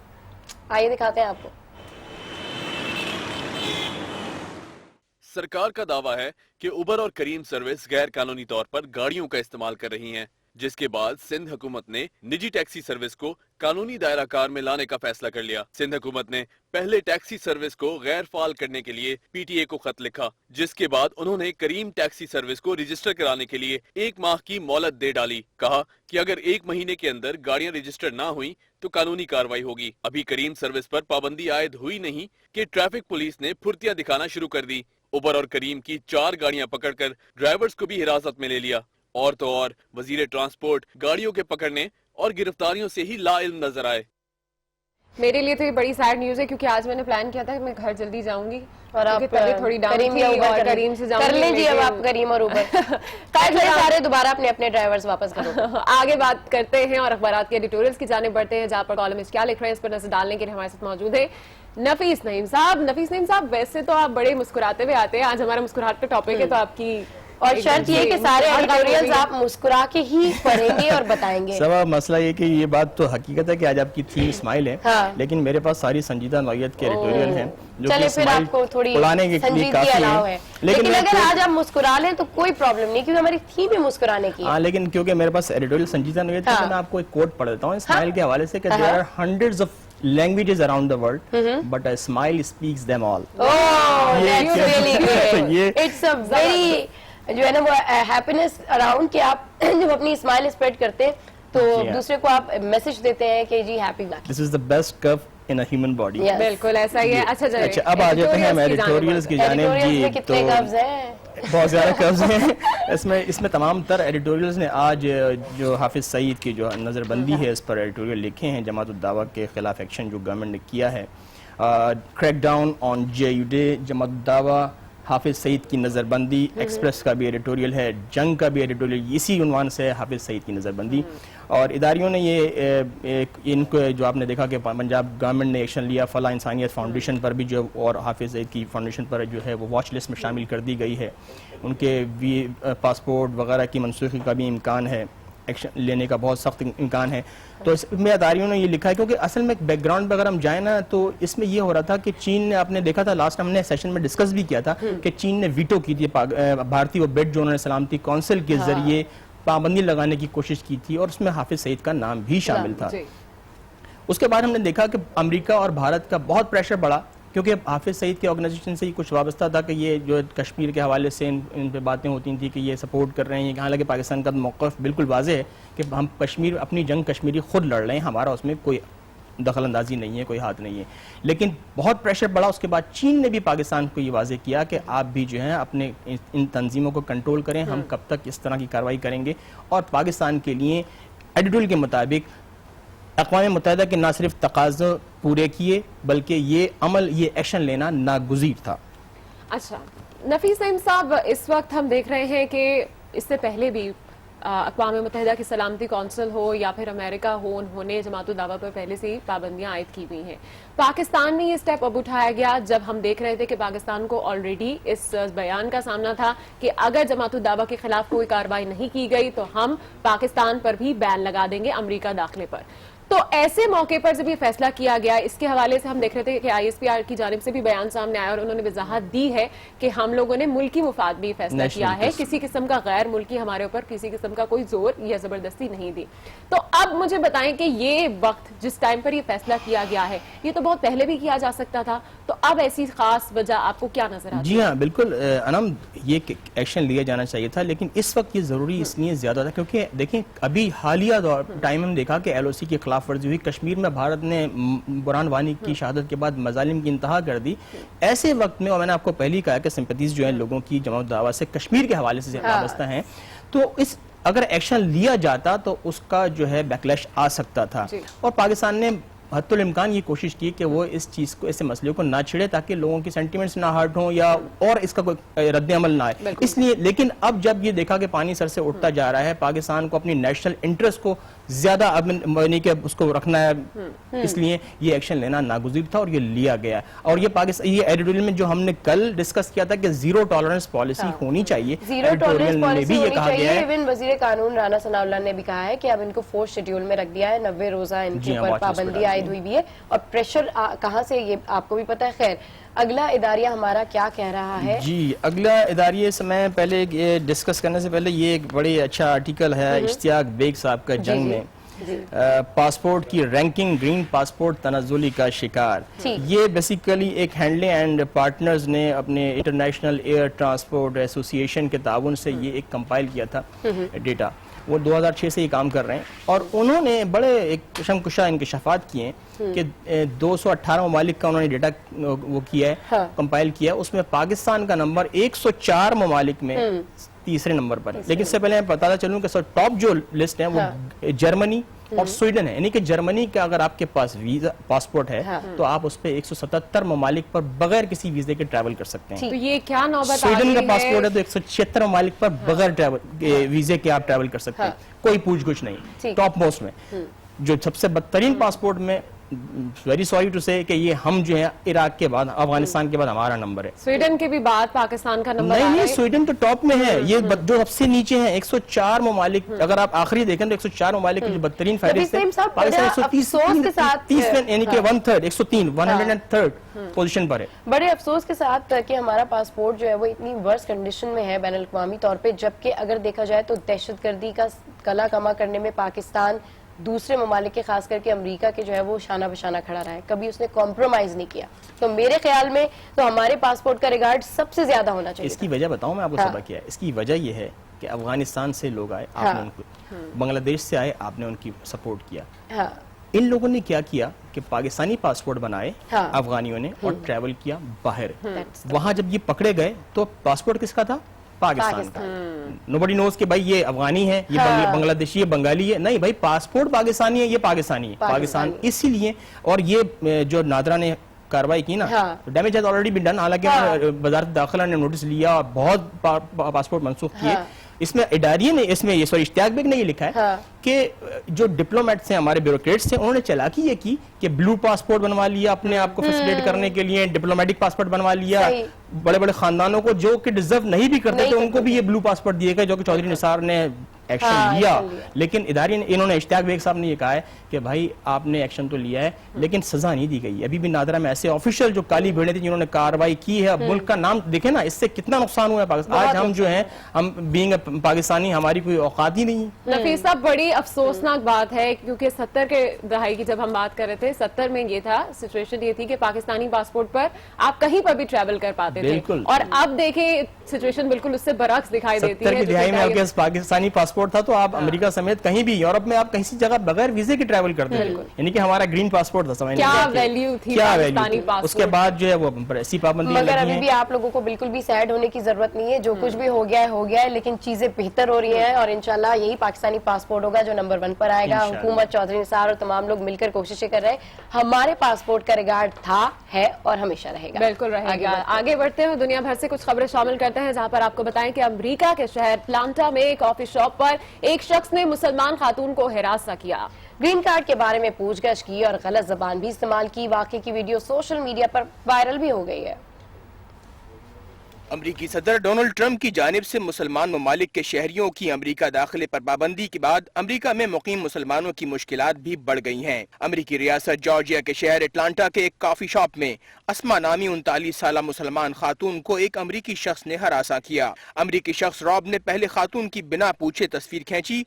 आइए दिखाते हैं आपको। सरकार का दावा है कि उबर और करीम सर्विस गैर कानूनी तौर पर गाड़ियों का इस्तेमाल कर रही हैं, जिसके बाद सिंध हुकूमत ने निजी टैक्सी सर्विस को कानूनी दायरा कार में लाने का फैसला कर लिया। सिंध हुकूमत ने पहले टैक्सी सर्विस को गैर फाल करने के लिए पीटीए को खत लिखा, जिसके बाद उन्होंने करीम टैक्सी सर्विस को रजिस्टर कराने के लिए 1 माह की मोहलत दे डाली। कहा कि अगर 1 महीने के अंदर गाड़ियां रजिस्टर ना हुई तो कानूनी कार्रवाई होगी। अभी करीम सर्विस पर पाबंदी आयद हुई नहीं कि ट्रैफिक पुलिस ने फुर्तियां दिखाना शुरू कर दी। उबर और करीम की 4 गाड़ियां पकड़कर ड्राइवर्स को भी हिरासत में ले लिया। और तो और वजीर ट्रांसपोर्ट गाड़ियों के पकड़ने और गिरफ्तारियों से ही लाइल्म नजर आए। मेरे लिए तो ये बड़ी सैड न्यूज है, क्योंकि आज मैंने प्लान किया था कि मैं घर जल्दी जाऊंगी और आप क्योंकि तबीयत थोड़ी डाउन करीम थी या उबर और कर करीम से जाऊंगी। कर लीजिए अब लेकिन- आप करीम और उबर सारे दोबारा अपने ड्राइवर्स वापस करो। आगे बात करते हैं और अखबारात के एडिटोरियल्स की जाने बढ़ते हैं, जहां पर कॉलमिस्ट क्या लिख रहे हैं इस पर नजर डालने के लिए हमारे साथ मौजूद है नफीस नईम साहब। नफीस नईम साहब, वैसे तो आप बड़े मुस्कुराते हुए आते हैं, आज हमारा मुस्कुराहट का टॉपिक है, तो आपकी और शर्त ये कि सारे एडिटोरियल्स आप मुस्कुरा के ही पढ़ेंगे और बताएंगे। सब मसला ये कि ये बात तो हकीकत है कि आज आपकी थीम स्माइल है, हाँ। लेकिन मेरे पास सारी संजीदा नौयत के एडिटोरियल हैं जो चले कि फिर स्माइल आपको थोड़ी उड़ाने के लिए संजीदगी काफी अलाव है, लेकिन मैं अगर आज आप मुस्कुरा लें तो कोई प्रॉब्लम नहीं, क्योंकि हमारी थीम ही मुस्कुराने की है। हाँ, लेकिन क्योंकि मेरे पास एडिटोरियल संजीदा नौयत है, हाँ। तो मैं आपको एक कोट पढ़ देता हूँ स्माइल के हवाले से कि हाँ। There are hundreds of languages around the world, but a smile speaks them all. Oh, that's really great. ये It's a very जो है ना वो हैप्पीनेस अराउंड कि आप जब अपनी स्माइल स्प्रेड करते हैं तो जी हाँ। दूसरे को आप मैसेज देते हैं कि जी happy back. this is the best curve in a human body. Yes. बिल्कुल ऐसा ही है। अच्छा चलिए, अच्छा, अब आ जाते हैं हम एडिटोरियल्स की जानिब। एडिटोरियल्स जी, में कितने तो कर्व्स हैं? बहुत ज़्यादा कर्व्स हैं इसमें तमाम तर एडिटोरियल्स ने आज जो हाफिज सईद की जो नज़रबंदी है इस पर एडिटोरियल लिखे हैं। जमात उद दावा के खिलाफ एक्शन जो गवर्नमेंट ने किया है, crackdown on JUDA, Jamaat ud दावा, हाफिज सईद की नज़रबंदी, एक्सप्रेस का भी एडिटोरियल है, जंग का भी एडिटोरियल इसी उन्वान से है, हाफिज सईद की नज़रबंदी। और इदारियों ने ये इनको जो आपने देखा कि पंजाब गवर्नमेंट ने एक्शन लिया, फला इंसानियत फाउंडेशन पर भी जो और हाफिज सईद की फाउंडेशन पर जो है वो वॉच लिस्ट में शामिल कर दी गई है। उनके पासपोर्ट वगैरह की मनसूखी का भी इम्कान है, एक्शन लेने का बहुत सख्त इम्कान है। तो इसमें अदारियों ने ये लिखा है, क्योंकि असल में बैकग्राउंड पर अगर हम जाए ना तो इसमें ये हो रहा था कि चीन ने, आपने देखा था लास्ट हमने सेशन में डिस्कस भी किया था कि चीन ने वीटो की थी भारतीय वो बेड जो उन्होंने सलामती काउंसिल के जरिए पाबंदी लगाने की कोशिश की थी और उसमें हाफिज सईद का नाम भी शामिल था। उसके बाद हमने देखा कि अमेरिका और भारत का बहुत प्रेशर बढ़ा, क्योंकि हाफिज सईद के ऑर्गेनाइजेशन से ही कुछ वाबस्ता था कि ये जो कश्मीर के हवाले से इन पे बातें होती थी कि ये सपोर्ट कर रहे हैं। हालांकि पाकिस्तान का मौक़िफ़ बिल्कुल वाज़ेह है कि हम कश्मीर अपनी जंग कश्मीरी खुद लड़ रहे हैं, हमारा उसमें कोई दखल अंदाजी नहीं है, कोई हाथ नहीं है। लेकिन बहुत प्रेशर बढ़ा। उसके बाद चीन ने भी पाकिस्तान को ये वाज़ेह किया कि आप भी जो है अपने इन तंजीमों को कंट्रोल करें, हम कब तक इस तरह की कार्रवाई करेंगे। और पाकिस्तान के लिए एडिटोरियल के मुताबिक अक़वाम मुत्तहिदा के ना सिर्फ तकाज़े पूरे किए बल्कि ये अमल, ये एक्शन लेना नागुज़ीर था। अच्छा नफीस नईम साहब, इस वक्त हम देख रहे हैं कि इससे पहले भी अक़वाम मुत्तहिदा की सलामती कौंसिल हो या फिर अमेरिका हो, उन्होंने जमात उद दावा पर पहले से ही पाबंदियां आयद की हुई हैं। पाकिस्तान में ये स्टेप अब उठाया गया जब हम देख रहे थे कि पाकिस्तान को ऑलरेडी इस बयान का सामना था कि अगर जमात उद दावा के खिलाफ कोई कार्रवाई नहीं की गई तो हम पाकिस्तान पर भी बैन लगा देंगे अमेरिका दाखिले पर। तो ऐसे मौके पर जब ये फैसला किया गया, इसके हवाले से हम देख रहे थे कि ISPR की जानिब से भी बयान सामने आया और उन्होंने वजाहत दी है कि हम लोगों ने मुल्की मुफाद भी फैसला किया है, किसी किस्म का गैर मुल्की हमारे ऊपर किसी किस्म का कोई जोर या जबरदस्ती नहीं दी। तो अब मुझे बताएं कि ये वक्त जिस टाइम पर ये फैसला किया गया है, ये तो बहुत पहले भी किया जा सकता था, तो अब ऐसी खास वजह आपको क्या नजर आती है? जी हाँ, बिल्कुल अनम, ये एक्शन लिया जाना चाहिए था, लेकिन इस वक्त ये जरूरी इसलिए ज्यादा था क्योंकि देखें अभी हालिया टाइम हम देखा कि LOC के खिलाफ वर्जी हुई। कश्मीर में भारत ने बुरहान वानी की शहादत के बाद मजालिम की इंतहा कर दी। ऐसे वक्त में, और मैंने आपको पहले ही कहा कि सिंपैथीज जो है लोगों की जमात दावा से कश्मीर के हवाले से वाबस्ता हैं, तो इस अगर एक्शन लिया जाता तो उसका जो है बैकलैश आ सकता था। और पाकिस्तान ने हत्तुल इम्कान ये कोशिश की कि वो इस चीज़ को, ऐसे मसले को ना छिड़े ताकि लोगों की सेंटिमेंट्स ना हर्ट हों या और इसका कोई रद्द-ए-अमल ना आए। इसलिए, लेकिन अब जब ये देखा कि पानी सर से उठता जा रहा है, पाकिस्तान को अपनी नेशनल इंटरेस्ट को ज्यादा नहीं कि उसको रखना है, इसलिए ये एक्शन लेना नागुज़ीर था और ये लिया गया। और ये पाकिस्तान, ये एडिटोरियल में जो हमने कल डिस्कस किया था कि जीरो टॉलरेंस पॉलिसी होनी चाहिए, जीरो टॉलरेंस पॉलिसी होनी चाहिए। है। इवन वजीर कानून राना सनाउल्लाह ने भी कहा है कि अब इनको 4th शेड्यूल में रख दिया है, 90 रोजा इनके ऊपर पाबंदी आयद हुई भी है। और प्रेशर कहाँ से, ये आपको भी पता है। खैर, अगला इदारिया हमारा क्या कह रहा है? जी, अगला इदारिये से मैं पहले ये डिस्कस करने से पहले ये एक बड़ी अच्छा आर्टिकल है इश्तियाक बेग साहब का जंग में, पासपोर्ट की रैंकिंग, ग्रीन पासपोर्ट तनाजुली का शिकार। ये बेसिकली एक हैंडलिंग एंड पार्टनर्स ने अपने इंटरनेशनल एयर ट्रांसपोर्ट एसोसिएशन के ताउन से ये एक कंपाइल किया था डेटा। वो 2006 से ये काम कर रहे हैं और उन्होंने बड़े एक शमकुशा इंकशाफात किए हैं कि 218 ममालिक का उन्होंने डेटा वो किया है, कंपाइल किया है। उसमें पाकिस्तान का नंबर 104 ममालिक में तीसरे नंबर पर है। लेकिन इससे पहले मैं बताना चलूं कि सर टॉप जो लिस्ट है वो जर्मनी और स्वीडन है। यानी कि जर्मनी का अगर आपके पास वीजा पासपोर्ट है तो आप उस पे 177 ममालिक पर बगैर किसी वीजे के ट्रैवल कर सकते हैं। तो ये क्या नौबत आ स्वीडन गई का है? पासपोर्ट है तो 176 ममालिक पर बगैर वीजे के आप ट्रैवल कर सकते हैं, कोई पूछ कुछ नहीं, टॉप मोस्ट में। जो सबसे बदतरीन पासपोर्ट में, वेरी सॉरी टू से, कि ये हम जो है इराक के बाद, अफगानिस्तान के बाद हमारा नंबर है। स्वीडन के भी बाद पाकिस्तान का नंबर नहीं, स्वीडन तो टॉप में है, ये जो सबसे नीचे है 104 ममालिक। अगर आप आखिरी देखें तो 104 ममालिक की जो बदतरीन फहरिस्त है, पाकिस्तान 130 यानी कि 103 पोजीशन पर है। बड़े अफसोस के साथ कि हमारा पासपोर्ट जो है वो इतनी वर्स्ट कंडीशन में है बैनुल अक़वामी तौर पे, जबकि अगर देखा जाए तो दहशतगर्दी का कला कमा करने में पाकिस्तान दूसरे ममालिक के, खास करके अमेरिका के जो है वो शाना बशाना खड़ा रहा है, कभी उसने कॉम्प्रोमाइज नहीं किया। तो मेरे ख्याल में तो हमारे पासपोर्ट का रिगार्ड सबसे ज्यादा होना चाहिए। इसकी वजह बताऊं मैं आपको सबक क्या है। इसकी वजह यह है कि अफगानिस्तान से लोग आए, आपने उनको, बांग्लादेश से आए, आपने उनकी सपोर्ट किया। इन लोगों ने क्या किया कि पाकिस्तानी पासपोर्ट बनाए अफगानियों ने और ट्रैवल किया बाहर। वहां जब ये पकड़े गए तो पासपोर्ट किसका था? पाकिस्तान का। नोबडी नोज कि भाई ये अफगानी है, ये बांग्लादेशी है, बंगाली है। नहीं भाई, पासपोर्ट पाकिस्तानी है, ये पाकिस्तानी है, पाकिस्तान। इसीलिए, और ये जो नादरा ने कार्रवाई की ना, damage has already been done. हालांकि वजारत दाखिला ने नोटिस लिया और बहुत पासपोर्ट मनसूख किए। इसमें इडारिये ने, इसमें ये सॉरी इश्तियाक बेग ने ये लिखा है कि जो डिप्लोमेट्स हैं, हमारे ब्यूरोक्रेट्स हैं, उन्होंने चालाकी ये की कि ब्लू पासपोर्ट बनवा लिया अपने आप को फैसिलिटेट करने के लिए, डिप्लोमेटिक पासपोर्ट बनवा लिया। बड़े बड़े खानदानों को जो कि डिजर्व नहीं भी करते थे उनको भी ये ब्लू पासपोर्ट दिए गए, जो कि चौधरी निसार ने एक्शन लिया। लेकिन इदारे ने, इन्होंने इश्तियाक बेग साहब ने ये कहा है कि भाई आपने एक्शन तो लिया है लेकिन सजा नहीं दी गई। अभी भी नादरा में ऐसे ऑफिशियल जो काली भेड़ें थी जिन्होंने कार्रवाई की है। मुल्क का नाम देखे ना, इससे कितना नुकसान हुआ है पाकिस्तान। आज हम जो है, हम बीइंग पाकिस्तानी, हमारी कोई औकात ही नहीं। नफीस साहब, बड़ी अफसोसनाक बात है, क्योंकि 70 के दहाई की जब हम बात कर रहे थे, 70 में ये था, सिचुएशन ये थी कि पाकिस्तानी पासपोर्ट पर आप कहीं पर भी ट्रैवल कर पाते थे, और अब देखें सिचुएशन बिल्कुल उससे बरअक्स दिखाई देती है। 70 की दिहाई में आपके पाकिस्तानी पासपोर्ट था तो आप अमेरिका समेत कहीं भी, यूरोप में आप किसी जगह बगैर वीजे के ट्रैवल करते थे। यानी कि हमारा ग्रीन पासपोर्ट था। समझ क्या वैल्यू थी पाकिस्तानी पासपोर्ट। उसके बाद जो है वो ऐसी पाबंदी। मगर अभी भी आप लोगों को बिल्कुल भी सैड होने की जरूरत नहीं है। जो कुछ भी हो गया है, लेकिन चीजें बेहतर हो रही हैं और इंशाल्लाह यही पाकिस्तानी पासपोर्ट होगा जो नंबर 1 पर आएगा। हुकूमत, चौधरी निसार और तमाम लोग मिलकर कोशिशें कर रहे हैं। हमारे पासपोर्ट का रिगार्ड था, है और हमेशा रहेगा। बिल्कुल रहेगा। आगे बढ़ते हैं, दुनिया भर से कुछ खबरें शामिल करते हैं, जहां पर आपको बताएं कि अमेरिका के शहर अटलांटा में एक कॉफी शॉप पर एक शख्स ने मुसलमान खातून को हिरासा किया, ग्रीन कार्ड के बारे में पूछगछ की और गलत जबान भी इस्तेमाल की। वाकये की वीडियो सोशल मीडिया पर वायरल भी हो गई है। अमरीकी सदर डोनाल्ड ट्रंप की जानिब से मुसलमान ममालिक के शहरियों की अमरीका दाखिले पर पाबंदी के बाद अमरीका में मुकीम मुसलमानों की मुश्किलात भी बढ़ गई हैं। अमरीकी रियासत जॉर्जिया के शहर अटलांटा के एक कॉफी शॉप में अस्मा नामी 39 साला मुसलमान खातून को एक अमरीकी शख्स ने हरासा किया। अमरीकी शख्स रॉब ने पहले खातून की बिना पूछे तस्वीर खींची।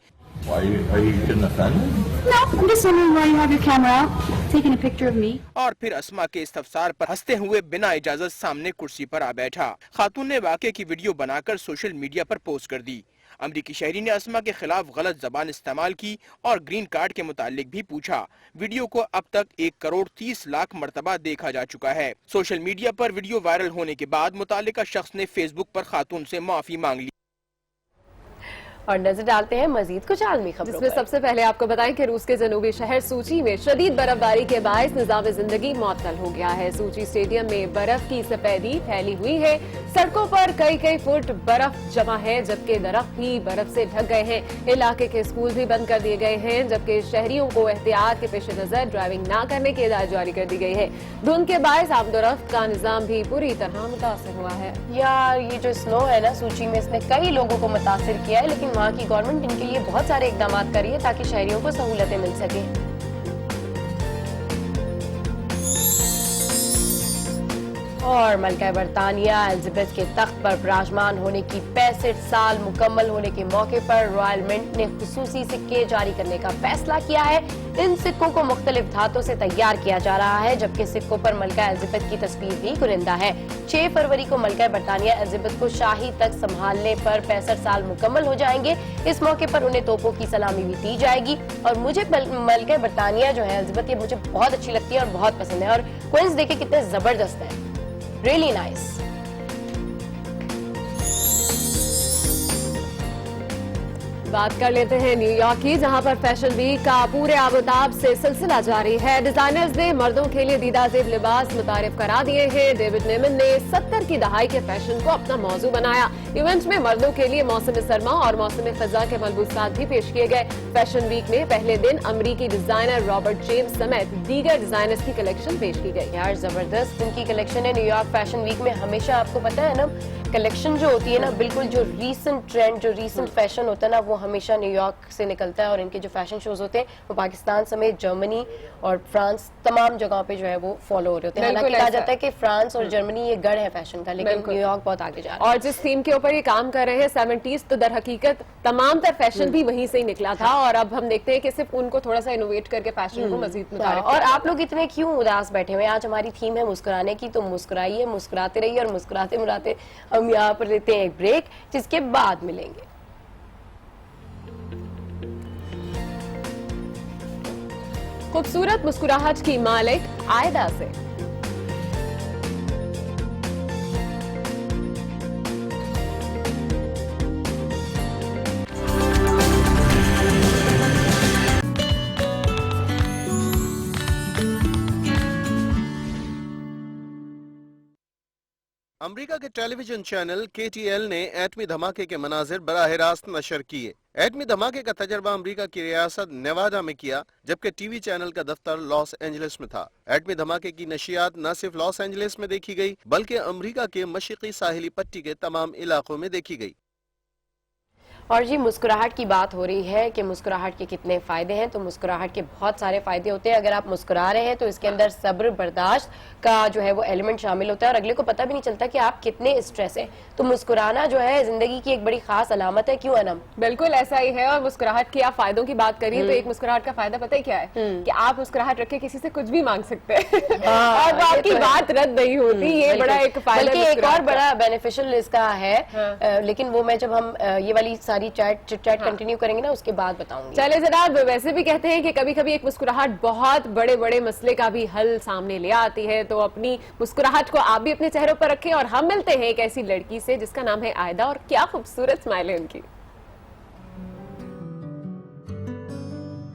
No, I'm just wondering why you have your camera out, taking a picture of me. और फिर अस्मा के इस्तफसार पर हंसते हुए बिना इजाजत सामने कुर्सी पर आ बैठा। खातून ने वाक़े की वीडियो बनाकर सोशल मीडिया पर पोस्ट कर दी। अमरीकी शहरी ने अस्मा के खिलाफ गलत जबान इस्तेमाल की और ग्रीन कार्ड के मुतालिक भी पूछा। वीडियो को अब तक 1 करोड़ 30 लाख मरतबा देखा जा चुका है। सोशल मीडिया पर वीडियो वायरल होने के बाद मुतालिका शख्स ने फेसबुक पर खातून से माफी मांग ली। और नजर डालते हैं मजीद कुछ आलमी खबरों जिसमें सबसे पहले आपको बताएं कि रूस के जनूबी शहर सूची में शदीद बर्फबारी के बायस निजाम जिंदगी मुअत्तल हो गया है। सूची स्टेडियम में बर्फ की सफेदी फैली हुई है। सड़कों पर कई फुट बर्फ जमा है, जबकि दरख्त भी बर्फ से ढक गए हैं। इलाके के स्कूल भी बंद कर दिए गए हैं, जबकि शहरियों को एहतियात के पेश नजर ड्राइविंग न करने की हिदायत जारी कर दी गई है। धुंध के बायस आमदोरफ्त का निजाम भी पूरी तरह मुतासर हुआ है। यार, ये जो स्नो है ना सूची में, इसने कई लोगों को मुतासिर किया है, लेकिन वहाँ की गवर्नमेंट इनके लिए बहुत सारे इकदाम कर रही है ताकि शहरियों को सहूलतें मिल सके। और मलका बरतानिया एलिजाबेथ के तख्त पर विराजमान होने की 65 साल मुकम्मल होने के मौके पर रॉयल मिंट ने खुसूसी सिक्के जारी करने का फैसला किया है। इन सिक्कों को मुख्तलिफ धातों से तैयार किया जा रहा है, जबकि सिक्कों पर मलका एलिजाबेथ की तस्वीर भी गुरिंदा है। 6 फरवरी को मलका बरतानिया एलिजाबेथ को शाही तक संभालने पर 65 साल मुकम्मल हो जाएंगे। इस मौके पर उन्हें तोपों की सलामी भी दी जाएगी। और मुझे मलका बरतानिया जो है एलिजाबेथ, ये मुझे बहुत अच्छी लगती है और बहुत पसंद है। और क्वींस देखे कितने जबरदस्त है, रियली नाइस। बात कर लेते हैं न्यूयॉर्क की, जहां पर फैशन वीक का पूरे आबोताब से सिलसिला जारी है। डिजाइनर्स ने मर्दों के लिए दीदा ज़ेब लिबास मुतारिफ करा दिए हैं। डेविड नेमन ने 70 की दहाई के फैशन को अपना मौजू बनाया। इवेंट में मर्दों के लिए मौसम सरमा और मौसम खजा के मलबूसात भी पेश किए गए। फैशन वीक में पहले दिन अमरीकी डिजाइनर रॉबर्ट जेम्स समेत दीगर डिजाइनर्स की कलेक्शन पेश की गई। यार जबरदस्त इनकी कलेक्शन है न्यूयॉर्क फैशन वीक में। हमेशा आपको पता है ना, कलेक्शन जो होती है ना, बिल्कुल जो रीसेंट ट्रेंड, जो रीसेंट फैशन होता है ना, वो हमेशा न्यूयॉर्क से निकलता है। और इनके जो फैशन शोज होते हैं वो पाकिस्तान समेत जर्मनी और फ्रांस तमाम जगहों पे जो है वो फॉलो हो रहे होते हैं। हालांकि कहा जाता है कि फ्रांस और जर्मनी ये गढ़ है फैशन का, लेकिन न्यूयॉर्क बहुत आगे जा रहा है। और जिस थीम के ऊपर ये काम कर रहे हैं 70s, तो दर हकीकत तमाम तर फैशन भी वहीं से ही निकला था। और अब हम देखते हैं कि सिर्फ उनको थोड़ा सा इनोवेट करके फैशन को मजीद मुतारिफ और आप लोग इतने क्यों उदास बैठे हुए हैं? आज हमारी थीम है मुस्कुराने की, तो मुस्कुराइए, मुस्कुराते रहिए। और मुस्कुराते मुस्कुराते हम यहाँ पर लेते हैं एक ब्रेक, जिसके बाद मिलेंगे। खूबसूरत मुस्कुराहट की मालिक आयदा से। अमेरिका के टेलीविजन चैनल KTL ने एटमी धमाके के मनाजिर बराह रास्त नशर किए। एटमी धमाके का तजर्बा अमेरिका की रियासत नेवादा में किया, जबकि टीवी चैनल का दफ्तर लॉस एंजलिस में था। एटमी धमाके की नशियात न सिर्फ लॉस एंजलिस में देखी गई, बल्कि अमेरिका के मशरिकी साहिली पट्टी के तमाम इलाकों में देखी गई। और जी मुस्कुराहट की बात हो रही है कि मुस्कुराहट के कितने फ़ायदे हैं, तो मुस्कुराहट के बहुत सारे फ़ायदे होते हैं। अगर आप मुस्कुरा रहे हैं तो इसके अंदर सब्र बर्दाश्त का जो है वो एलिमेंट शामिल होता है, और अगले को पता भी नहीं चलता कि आप कितने स्ट्रेस हैं। तो मुस्कुराना जो है ज़िंदगी की एक बड़ी खास अलामत है। क्यों अनम? बिल्कुल ऐसा ही है। और मुस्कुराहट की आप फायदों की बात करिए तो एक मुस्कुराहट का फायदा पता ही क्या है, कि आप मुस्कुराहट रख के किसी से कुछ भी मांग सकते हैं और वो आपकी बात रद्द नहीं होती। ये बड़ा एक फायदा। बल्कि एक और बड़ा बेनिफिशियल इसका है, लेकिन वो मैं जब हम ये वाली सारी चैट कंटिन्यू करेंगे ना, उसके बाद बताऊंगी। चले जनाब, वैसे भी कहते हैं कि कभी कभी एक मुस्कुराहट बहुत बड़े बड़े मसले का भी हल सामने ले आती है। तो अपनी मुस्कुराहट को आप भी अपने चेहरों पर रखें। और हम मिलते हैं एक ऐसी लड़की से जिसका नाम है आयदा, और क्या खूबसूरत स्माइल है उनकी।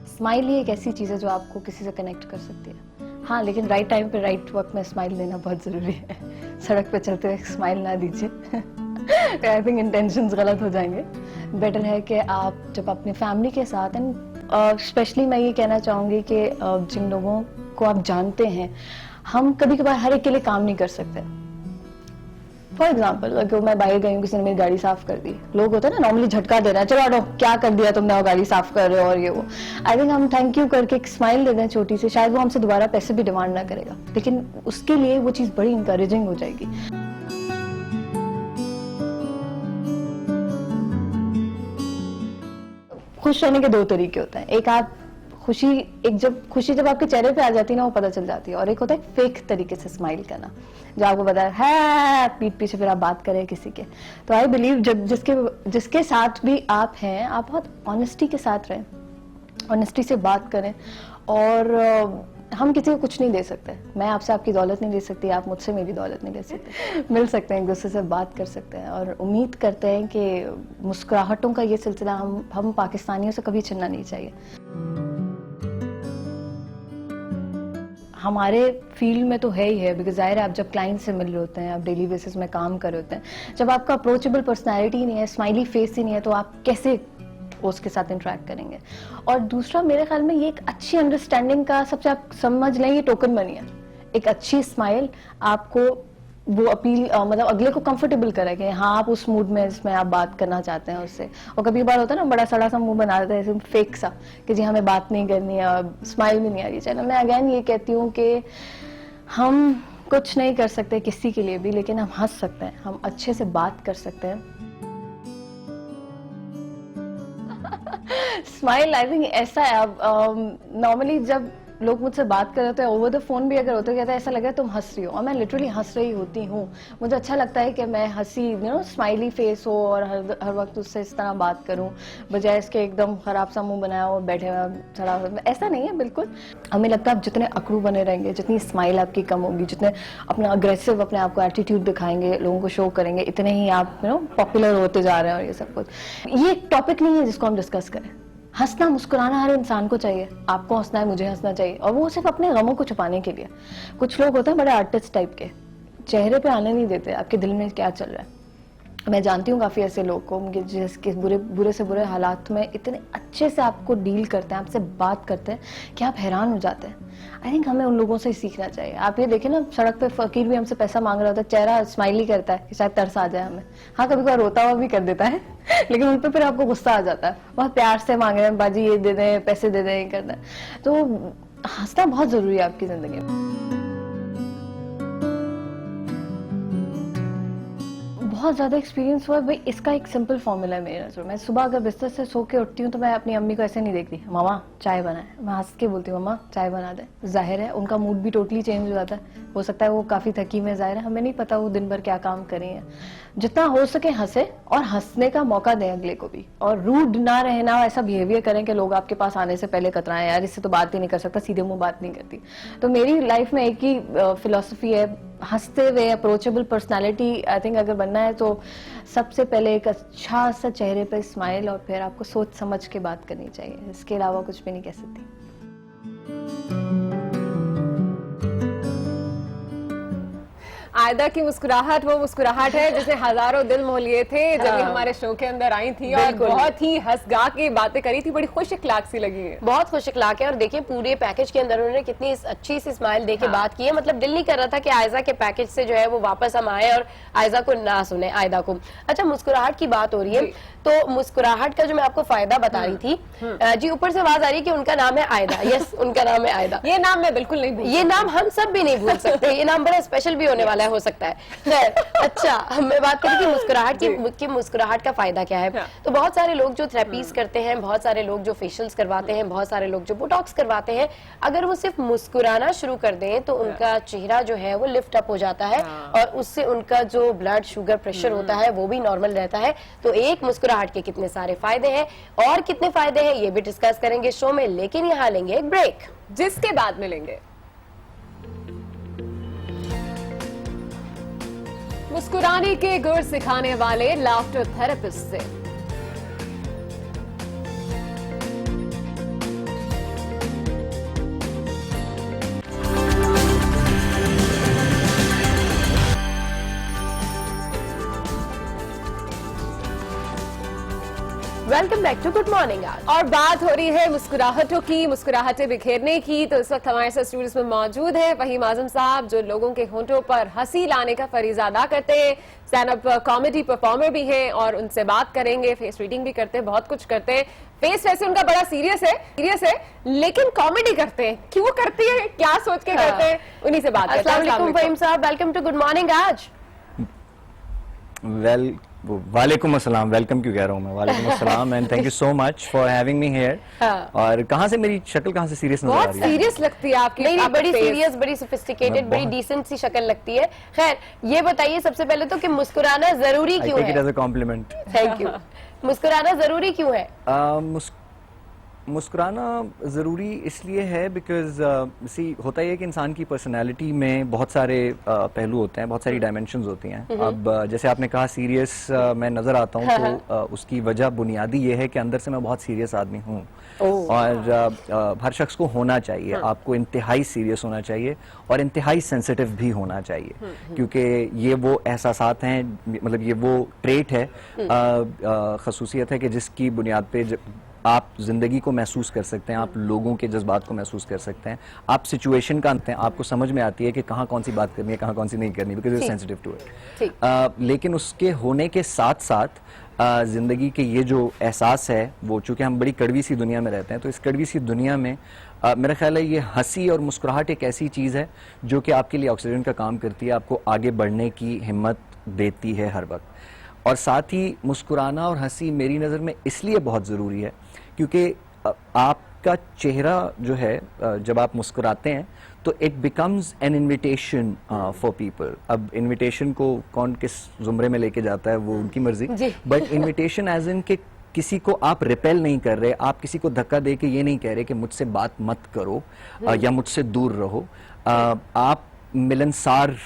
स्माइल ही एक ऐसी चीज़ है जो आपको किसी से कनेक्ट कर सकती है। हाँ, लेकिन राइट टाइम पे राइट वक्त में स्माइल देना बहुत ज़रूरी है। सड़क पे चलते हुए स्माइल ना दीजिए। आई थिंक इंटेंशंस गलत हो जाएंगे। बेटर है कि आप जब अपनी फैमिली के साथ, एंड स्पेशली मैं ये कहना चाहूँगी कि जिन लोगों को आप जानते हैं, हम कभी कभार हर एक के लिए काम नहीं कर सकते। फॉर एग्जाम्पल, अगर मैं बाहर गई हूँ, किसी ने मेरी गाड़ी साफ कर दी, लोग होते हैं ना नॉर्मली झटका दे रहे हैं, चलो हटो क्या कर दिया तुमने, वो गाड़ी साफ कर रहे हो और ये वो। आई थिंक हम थैंक यू करके एक स्माइल दे दें छोटी सी, शायद वो हमसे दोबारा पैसे भी डिमांड ना करेगा, लेकिन उसके लिए वो चीज़ बड़ी इंकरेजिंग हो जाएगी। खुश रहने के दो तरीके होते हैं। एक आप खुशी जब आपके चेहरे पे आ जाती है ना, वो पता चल जाती है। और एक होता है फेक तरीके से स्माइल करना, जो आपको पता है पीठ पीछे फिर आप बात करें किसी के। तो आई बिलीव जब जिसके साथ भी आप हैं, आप बहुत ऑनेस्टी के साथ रहें, ऑनेस्टी से बात करें। और हम किसी को कुछ नहीं दे सकते। मैं आपसे आपकी दौलत नहीं ले सकती, आप मुझसे मेरी दौलत नहीं ले सकते। मिल सकते हैं, एक दूसरे से बात कर सकते हैं, और उम्मीद करते हैं कि मुस्कुराहटों का ये सिलसिला हम पाकिस्तानियों से कभी छिनना नहीं चाहिए। हमारे फील्ड में तो है ही है, बिकॉज जाहिर है आप जब क्लाइंट से मिल रहे होते हैं, आप डेली बेसिस में काम कर रहे होते हैं, जब आपका अप्रोचेबल पर्सनैलिटी नहीं है, स्माइली फेस ही नहीं है, तो आप कैसे उसके साथ इंटरेक्ट करेंगे। और दूसरा, मेरे ख्याल में ये एक अच्छी अंडरस्टैंडिंग का सबसे, आप समझ लें, ये टोकन बनी है। एक अच्छी स्माइल आपको वो अपील, मतलब अगले को कंफर्टेबल करेगा, हाँ आप उस मूड में जिसमें आप बात करना चाहते हैं उससे। और कभी बार होता है ना, बड़ा सड़ा सा मुंह बना देता है, ऐसे फेक सा, कि जी हमें बात नहीं करनी है, स्माइल भी नहीं आ रही। चलो मैं अगेन ये कहती हूँ कि हम कुछ नहीं कर सकते किसी के लिए भी, लेकिन हम हंस सकते हैं, हम अच्छे से बात कर सकते हैं। स्माइल आई थिंक ऐसा है, अब नॉर्मली जब लोग मुझसे बात कर रहे थे ओवर द फोन भी अगर होते कहते हैं ऐसा लग रहा है तुम हंस रही हो, और मैं लिटरली हंस रही होती हूँ। मुझे अच्छा लगता है कि मैं हंसी स्माइली फेस हो और हर वक्त उससे इस तरह बात करूँ, बजाय इसके एकदम खराब सा मुंह बनाया हो बैठे हुए सड़ा। ऐसा नहीं है बिल्कुल। हमें लगता है आप जितने अकड़ू बने रहेंगे, जितनी स्माइल आपकी कम होगी, जितने अपना अग्रेसिव अपने आप को एटीट्यूड दिखाएंगे, लोगों को शो करेंगे, इतने ही आप पॉपुलर होते जा रहे हैं। और ये सब कुछ, ये एक टॉपिक नहीं है जिसको हम डिस्कस करें। हंसना मुस्कुराना हर इंसान को चाहिए, आपको हंसना है, मुझे हंसना चाहिए, और वो सिर्फ अपने गमों को छुपाने के लिए। कुछ लोग होते हैं बड़े आर्टिस्ट टाइप के, चेहरे पे आने नहीं देते आपके दिल में क्या चल रहा है। मैं जानती हूँ काफी ऐसे लोग को जिसके बुरे से बुरे हालात में इतने अच्छे से आपको डील करते हैं, आपसे बात करते हैं कि आप हैरान हो जाते हैं। आई थिंक हमें उन लोगों से ही सीखना चाहिए। आप ये देखें ना, सड़क पे फकीर भी हमसे पैसा मांग रहा होता है, चेहरा स्माइली करता है कि शायद तरस आ जाए हमें। हाँ, कभी कभी रोता हुआ भी कर देता है लेकिन उन पे फिर आपको गुस्सा आ जाता है। बहुत प्यार से मांग रहे हैं, बाजी ये दे दें, पैसे दे दें, ये कर दें। तो हंसना बहुत जरूरी है आपकी जिंदगी में। बहुत ज़्यादा एक्सपीरियंस हुआ है भाई। इसका एक सिंपल फॉर्मूला है मेरे नजर में। सुबह अगर बिस्तर से सो के उठती हूँ तो मैं अपनी अम्मी को ऐसे नहीं देखती मामा चाय बनाए, मैं हंस के बोलती हूँ मामा चाय बना दे। जाहिर है उनका मूड भी टोटली चेंज हो जाता है। हो सकता है वो काफ़ी थकी में, जाहिर है हमें नहीं पता वो दिन भर क्या काम करी है। जितना हो सके हंसे और हंसने का मौका दें अगले को भी, और रूड ना रहना, ऐसा बिहेवियर करें कि लोग आपके पास आने से पहले कतराएं, यार इससे तो बात ही नहीं कर सकता, सीधे मुंह बात नहीं करती। तो मेरी लाइफ में एक ही फिलॉसफी है, हंसते हुए अप्रोचेबल पर्सनालिटी आई थिंक अगर बनना है तो सबसे पहले एक अच्छा सा चेहरे पे स्माइल, और फिर आपको सोच समझ के बात करनी चाहिए। इसके अलावा कुछ भी नहीं कह सकती। आयदा की मुस्कुराहट वो मुस्कुराहट है जिसने हजारों दिल मोह लिए थे जब ये हमारे शो के अंदर आई थी, और बहुत ही हंसगा के बातें करी थी। बड़ी खुश इखलाक सी लगी है, बहुत खुश इखलाक है। और देखिए पूरे पैकेज के अंदर उन्होंने कितनी अच्छी सी स्माइल देके बात की है। मतलब दिल नहीं कर रहा था कि आयजा के पैकेज से जो है वो वापस हम आए और आयजा को ना सुने, आयदा को। अच्छा, मुस्कुराहट की बात हो रही है, तो मुस्कुराहट का जो मैं आपको फायदा बता रही थी जी, ऊपर से आवाज आ रही है कि उनका नाम है आयदा। यस, उनका नाम है आयदा। ये नाम मैं बिल्कुल नहीं भूल, ये नाम हम सब भी नहीं भूल सकते। ये नाम बड़ा स्पेशल भी होने वाला है, हो सकता है। खैर, अच्छा, मैं बात करें कि मुस्कुराहट की मुस्कुराहट का फायदा क्या है। तो बहुत सारे लोग जो थेरेपीज करते हैं, बहुत सारे लोग जो फेशियल्स करवाते हैं, बहुत सारे लोग जो बोटॉक्स करवाते हैं, अगर वो सिर्फ मुस्कुराना शुरू कर दें तो उनका चेहरा जो है वो लिफ्ट अप हो जाता है, और उससे उनका जो ब्लड शुगर प्रेशर होता है वो भी नॉर्मल रहता है। तो एक मुस्कुराहट के कितने सारे फायदे हैं और कितने फायदे हैं ये भी डिस्कस करेंगे शो में, लेकिन यहाँ लेंगे एक ब्रेक, जिसके बाद मिलेंगे मुस्कुराने के गुर सिखाने वाले लाफ्टर थेरेपिस्ट से। Welcome back to good morning. और बात हो रही है मुस्कुराहटों की, मुस्कुराहटें बिखेरने की। तो इस वक्त हमारे साथ स्टूडियोज में मौजूद है फहीम आजम साहब, जो लोगों के होंठों पर हंसी लाने का फरीजा अदा करते हैं, स्टैंड अप कॉमेडी परफॉर्मर भी हैं, और उनसे बात करेंगे। फेस रीडिंग भी करते हैं, बहुत कुछ करते हैं। फेस वैसे उनका बड़ा सीरियस है, लेकिन कॉमेडी करते हैं। क्यों करती है, क्या सोच के करते हैं, उन्हीं से बात करते हैं। अस्सलाम वालेकुम फहीम साहब, वेलकम टू गुड मॉर्निंग। आज वालेकुम अस्सलाम, वेलकम क्यों कह रहा हूँ मैं, वालेकुम अस्सलाम and thank you so much for having me here. और कहाँ से मेरी शक्ल कहाँ से सीरियस नजर आ रही है? बहुत सीरियस लगती है आपकी। नहीं, बड़ी सीरियस, बड़ी सोफिस्टिकेटेड, बड़ी डिसेंट सी शक्ल लगती है। खैर, ये बताइए सबसे पहले तो कि मुस्कुराना जरूरी क्यों है? I take it as a compliment. Thank you. मुस्कुराना जरूरी क्यों है? मुस्कुराना ज़रूरी इसलिए है बिकॉज होता है कि इंसान की पर्सनालिटी में बहुत सारे पहलू होते हैं, बहुत सारी डायमेंशंस होती हैं। अब जैसे आपने कहा सीरियस मैं नज़र आता हूँ, तो उसकी वजह बुनियादी ये है कि अंदर से मैं बहुत सीरियस आदमी हूँ, और हर शख्स को होना चाहिए। आपको इंतहाई सीरियस होना चाहिए और इंतहाई सेंसिटिव भी होना चाहिए, क्योंकि ये वो एहसासात हैं, मतलब ये वो ट्रेट है, खसूसियत है कि जिसकी बुनियाद पे आप जिंदगी को महसूस कर सकते हैं, आप लोगों के जज्बात को महसूस कर सकते हैं, आप सिचुएशन का अंत हैं, आपको समझ में आती है कि कहाँ कौन सी बात करनी है, कहाँ कौन सी नहीं करनी, because it's sensitive to it. लेकिन उसके होने के साथ साथ जिंदगी के ये जो एहसास है, वो चूंकि हम बड़ी कड़वी सी दुनिया में रहते हैं, तो इस कड़वी सी दुनिया में मेरा ख्याल है ये हंसी और मुस्कुराहट एक ऐसी चीज़ है जो कि आपके लिए ऑक्सीजन का काम करती है, आपको आगे बढ़ने की हिम्मत देती है हर वक्त। और साथ ही मुस्कुराना और हंसी मेरी नज़र में इसलिए बहुत ज़रूरी है क्योंकि आप आपका चेहरा जो है जब आप मुस्कुराते हैं तो it becomes N invitation for people. अब इनविटेशन को कौन किस जुमरे में लेके जाता है वो उनकी मर्जी, बट इनविटेशन एज इन के किसी को आप रिपेल नहीं कर रहे, आप किसी को धक्का दे के ये नहीं कह रहे कि मुझसे बात मत करो या मुझसे दूर रहो। आप मिलनसार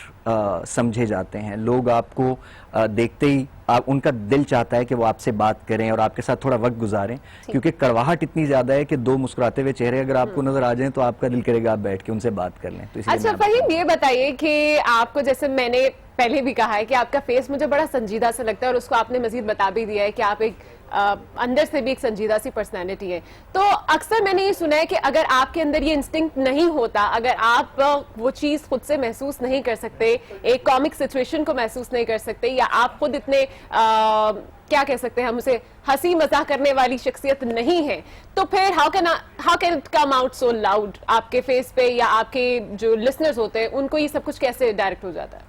समझे जाते हैं, लोग आपको देखते ही उनका दिल चाहता है कि वो आपसे बात करें और आपके साथ थोड़ा वक्त गुजारें, क्योंकि कड़वाहट इतनी ज्यादा है कि दो मुस्कुराते हुए चेहरे अगर आपको नजर आ जाएं तो आपका दिल करेगा आप बैठ के उनसे बात कर लें। तो अच्छा फहीम, ये बताइए कि आपको, जैसे मैंने पहले भी कहा है कि आपका फेस मुझे बड़ा संजीदा सा लगता है और उसको आपने मजीद बता भी दिया है कि आप एक अंदर से भी एक संजीदा सी पर्सनैलिटी है। तो अक्सर मैंने ये सुना है कि अगर आपके अंदर ये इंस्टिंक्ट नहीं होता, अगर आप वो चीज खुद से महसूस नहीं कर सकते, एक कॉमिक सिचुएशन को महसूस नहीं कर सकते, या आप खुद इतने क्या कह सकते हैं हम उसे, हंसी मजाक करने वाली शख्सियत नहीं है, तो फिर how can it come out so loud आपके फेस पे, या आपके जो लिसनर्स होते हैं उनको ये सब कुछ कैसे डायरेक्ट हो जाता है?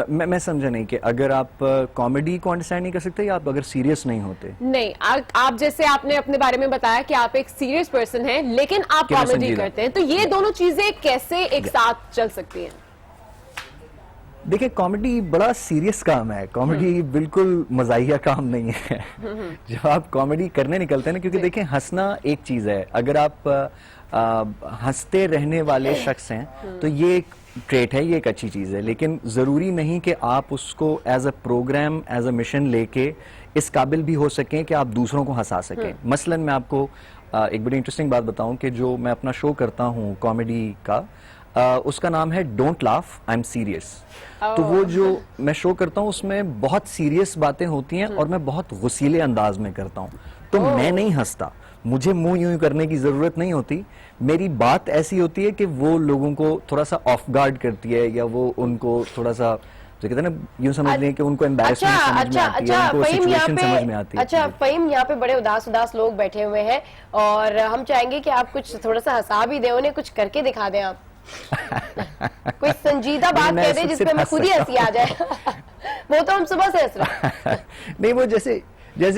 मैं समझा नहीं कि अगर आप कॉमेडी को अंडरस्टैंड नहीं कर सकते या आप अगर सीरियस नहीं होते? नहीं, आप जैसे आपने अपने बारे में बताया कि आप एक सीरियस पर्सन हैं लेकिन आप कॉमेडी करते हैं, तो ये दोनों चीजें कैसे एक साथ चल सकती हैं? देखिए, कॉमेडी बड़ा सीरियस काम है, कॉमेडी बिल्कुल मजाहिया काम नहीं है। जब आप कॉमेडी करने निकलते हैं ना, क्योंकि देखिए हंसना एक चीज है, अगर आप हंसते रहने वाले शख्स हैं तो ये एक ट्रेट है, ये एक अच्छी चीज है, लेकिन जरूरी नहीं कि आप उसको as a program, as a mission लेके इस काबिल भी हो सकें कि आप दूसरों को हंसा सकें। मसलन मैं आपको एक बड़ी इंटरेस्टिंग बात बताऊं कि जो मैं अपना शो करता हूं कॉमेडी का, उसका नाम है don't laugh I am serious. तो वो जो मैं शो करता हूं उसमें बहुत सीरियस बातें होती हैं और मैं बहुत गुस्सीले अंदाज में करता हूं, तो मैं नहीं हंसता, मुझे मुंह यूं करने की जरूरत नहीं होती, मेरी बात ऐसी होती है कि वो लोगों को थोड़ा सा ऑफ गार्ड करती है, या वो उनको थोड़ा सा जो कहते हैं ना, यूं समझ लें कि उनको एम्बैरेसमेंट समझ में आती है, उनको सिचुएशन समझ में आती है। अच्छा फहीम, यहाँ पे बड़े उदास लोग बैठे हुए हैं और हम चाहेंगे कि आप कुछ थोड़ा सा हंसा भी दें, उन्हें कुछ करके दिखा दें आप। कोई संजीदा बात कह दे जिसपे हमें खुद ही हंसी आ जाए। वो तो हम सुबह से हंस रहे। नहीं, वो जैसे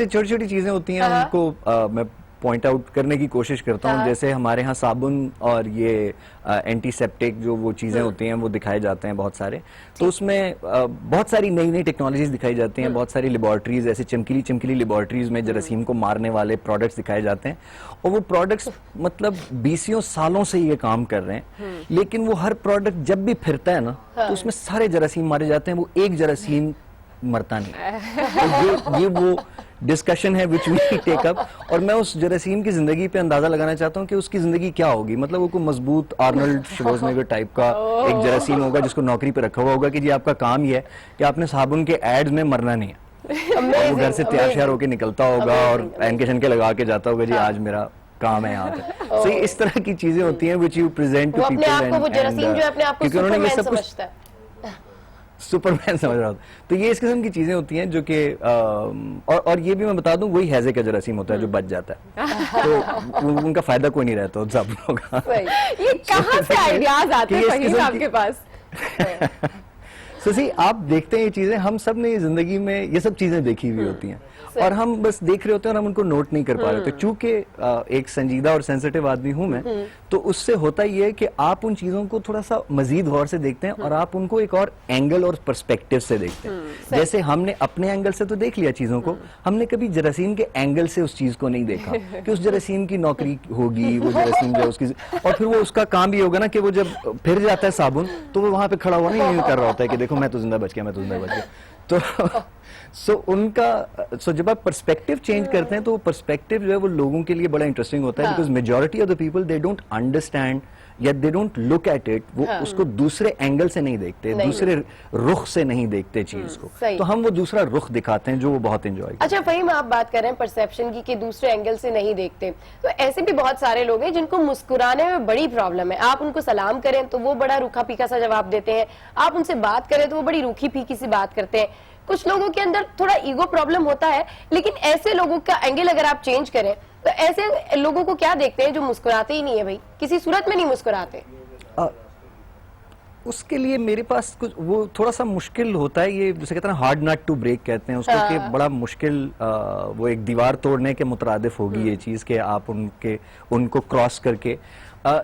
छोटी छोटी चीजें होती हैं उनको मैं पॉइंट आउट करने की कोशिश करता हूँ। जैसे हमारे यहाँ साबुन और ये एंटीसेप्टिक जो वो चीजें होती हैं वो दिखाए जाते हैं बहुत सारे, तो उसमें बहुत सारी नई नई टेक्नोलॉजीज दिखाई जाती हैं, बहुत सारी लेबोरेटरीज, ऐसे चमकीली लेबोरेटरीज में जरासीम को मारने वाले प्रोडक्ट्स दिखाए जाते हैं, और वो प्रोडक्ट्स मतलब 20 सालों से ये काम कर रहे हैं, लेकिन वो हर प्रोडक्ट जब भी फिरता है ना तो उसमें सारे जरासीम मारे जाते हैं, वो एक जरासीम मरता नहीं। तो ये वो डिस्कशन है विच वी टेक अप, और मैं उस जरासीम की जिंदगी पे अंदाजा लगाना चाहता हूँ कि उसकी जिंदगी क्या होगी। मतलब वो कोई मजबूत आर्नल्ड श्वार्ज़नेगर टाइप का एक जरासीम होगा जिसको नौकरी पे रखा हुआ होगा कि जी आपका काम ये है कि आपने साबुन के एड्स में मरना नहीं है, वो घर से तैयार होकर निकलता होगा और एनके शनके लगा के जाता होगा, जी आज मेरा काम है यहाँ पे। तो इस तरह की चीजें होती हैं which you present to people, क्योंकि उन्होंने ये सब कुछ सुपरमैन समझ रहा था। तो ये इस किस्म की चीजें होती हैं जो कि और ये भी मैं बता दूं, वही हैजे का जरासीम होता है जो बच जाता है, तो उनका फायदा कोई नहीं रहता सब लोग का। ये कहाँ से आइडियाज आते हैं फहीम आपके पास? सी आप देखते हैं ये चीजें, हम सब ने जिंदगी में ये सब चीजें देखी हुई होती हैं और हम बस देख रहे होते हैं और हम उनको नोट नहीं कर पा रहे होते। चूंकि एक संजीदा और सेंसिटिव आदमी हूं मैं, तो उससे होता ही है कि आप उन चीजों को थोड़ा सा मजीद गौर से देखते हैं और आप उनको एक और एंगल और पर्सपेक्टिव से देखते हैं। जैसे हमने अपने एंगल से तो देख लिया चीजों को, हमने कभी जरासीम के एंगल से उस चीज को नहीं देखा कि उस जरासीम की नौकरी होगी, वो जरासीम जो उसकी, और फिर वो उसका काम भी होगा ना कि वो जब फिर जाता है साबुन तो वो वहां पे खड़ा हुआ नहीं कर रहा होता है कि देखो मैं तो जिंदा बच गया, मैं तो जिंदा बच गया। तो जब आप पर्सपेक्टिव चेंज करते हैं तो वो पर्सपेक्टिव जो है वो लोगों के लिए बड़ा इंटरेस्टिंग होता है, because majority of the people they don't understand या they don't look at it, वो उसको दूसरे एंगल से नहीं देखते, दूसरे रुख से नहीं देखते चीज को, तो हम वो दूसरा रुख दिखाते हैं जो वो बहुत एंजॉय करते हैं। अच्छा फहीम, आप बात कर रहे हैं परसेप्शन की कि दूसरे एंगल से नहीं देखते, तो ऐसे भी बहुत सारे लोग हैं जिनको मुस्कुराने में बड़ी प्रॉब्लम है। आप उनको सलाम करें तो वो बड़ा रूखा फीका सा जवाब देते हैं, आप उनसे बात करें तो वो बड़ी रूखी फीकी सी बात करते हैं। कुछ लोगों के अंदर थोड़ा ईगो प्रॉब्लम होता है, लेकिन ऐसे लोगों का एंगल अगर आप चेंज करें तो ऐसे लोगों को क्या देखते हैं जो मुस्कुराते ही नहीं है, भाई किसी सूरत में नहीं मुस्कुराते। उसके लिए मेरे पास कुछ वो थोड़ा सा मुश्किल होता है, ये जैसे कहते हैं हार्ड नट टू ब्रेक कहते हैं उसको, कि बड़ा मुश्किल वो एक दीवार तोड़ने के मुतरादिफ होगी ये चीज़ कि आप उनको क्रॉस करके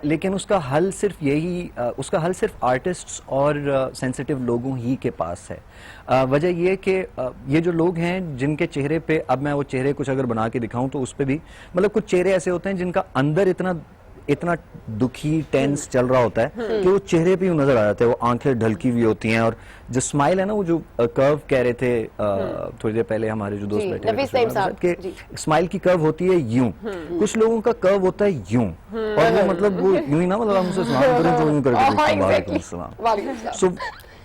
लेकिन उसका हल सिर्फ आर्टिस्ट्स और सेंसिटिव लोगों ही के पास है। वजह ये कि ये जो लोग हैं जिनके चेहरे पे, अब मैं वो चेहरे कुछ अगर बना के दिखाऊं तो उस पे भी मतलब कुछ चेहरे ऐसे होते हैं जिनका अंदर इतना दुखी टेंस चल रहा होता है कि वो चेहरे पे यूं नजर आ जाते हैं, वो आंखें ढलकी हुई होती हैं, और जो स्माइल है ना, वो जो कर्व कह रहे थे थोड़ी देर पहले हमारे जो दोस्त बैठे थे, स्माइल की कर्व होती है यूं, कुछ लोगों का कर्व होता है यूं, और वो मतलब वो यूं ही ना, मतलब हम उनसे सलाम करें तो यूं करके वालेकुम अस्सलाम,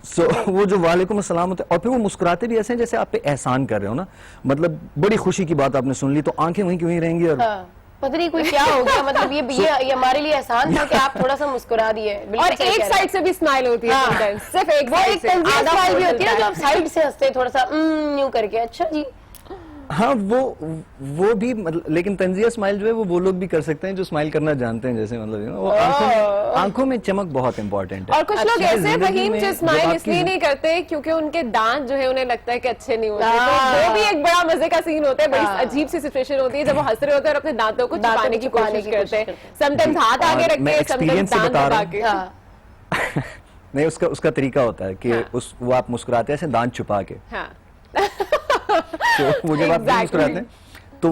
सो वो जो वालेकुम अस्सलाम होता है, और फिर वो मुस्कुराते भी ऐसे हैं जैसे आप पे एहसान कर रहे हो ना, मतलब बड़ी खुशी की बात आपने सुन ली तो आंखें वहीं क्यों ही रहेंगी, और पता नहीं कोई क्या हो गया, मतलब ये हमारे लिए आसान था कि आप थोड़ा सा मुस्कुरा दिए, और एक साइड से भी स्माइल होती है, सिर्फ एक स्माइल भी होती है जो आप साइड से हंसते हैं थोड़ा सा यूं करके। अच्छा जी, हाँ वो भी मतलब, लेकिन तंजिया स्माइल जो है वो लोग भी कर सकते हैं जो स्माइल करना जानते हैं, जैसे मतलब वो आंखों में चमक बहुत इंपॉर्टेंट है। और कुछ लोग ऐसे फहीम जो स्माइल इसलिए नहीं करते क्योंकि उनके दांत जो है उन्हें लगता है कि अच्छे नहीं होते, तो वो भी एक बड़ा मजे का सीन होता है, बड़ी अजीब सी सिचुएशन होती है जब वो हंस रहे होते हैं और अपने दांतों को छुपाने की कोशिश करते हैं, समटाइम्स हाथ आगे रख के, समटाइम्स दांत दबा के। नहीं, उसका तरीका होता है कि वो आप मुस्कुराते हैं ऐसे दांत छुपा के, तो वो जब आप मुस्कुराते हैं तो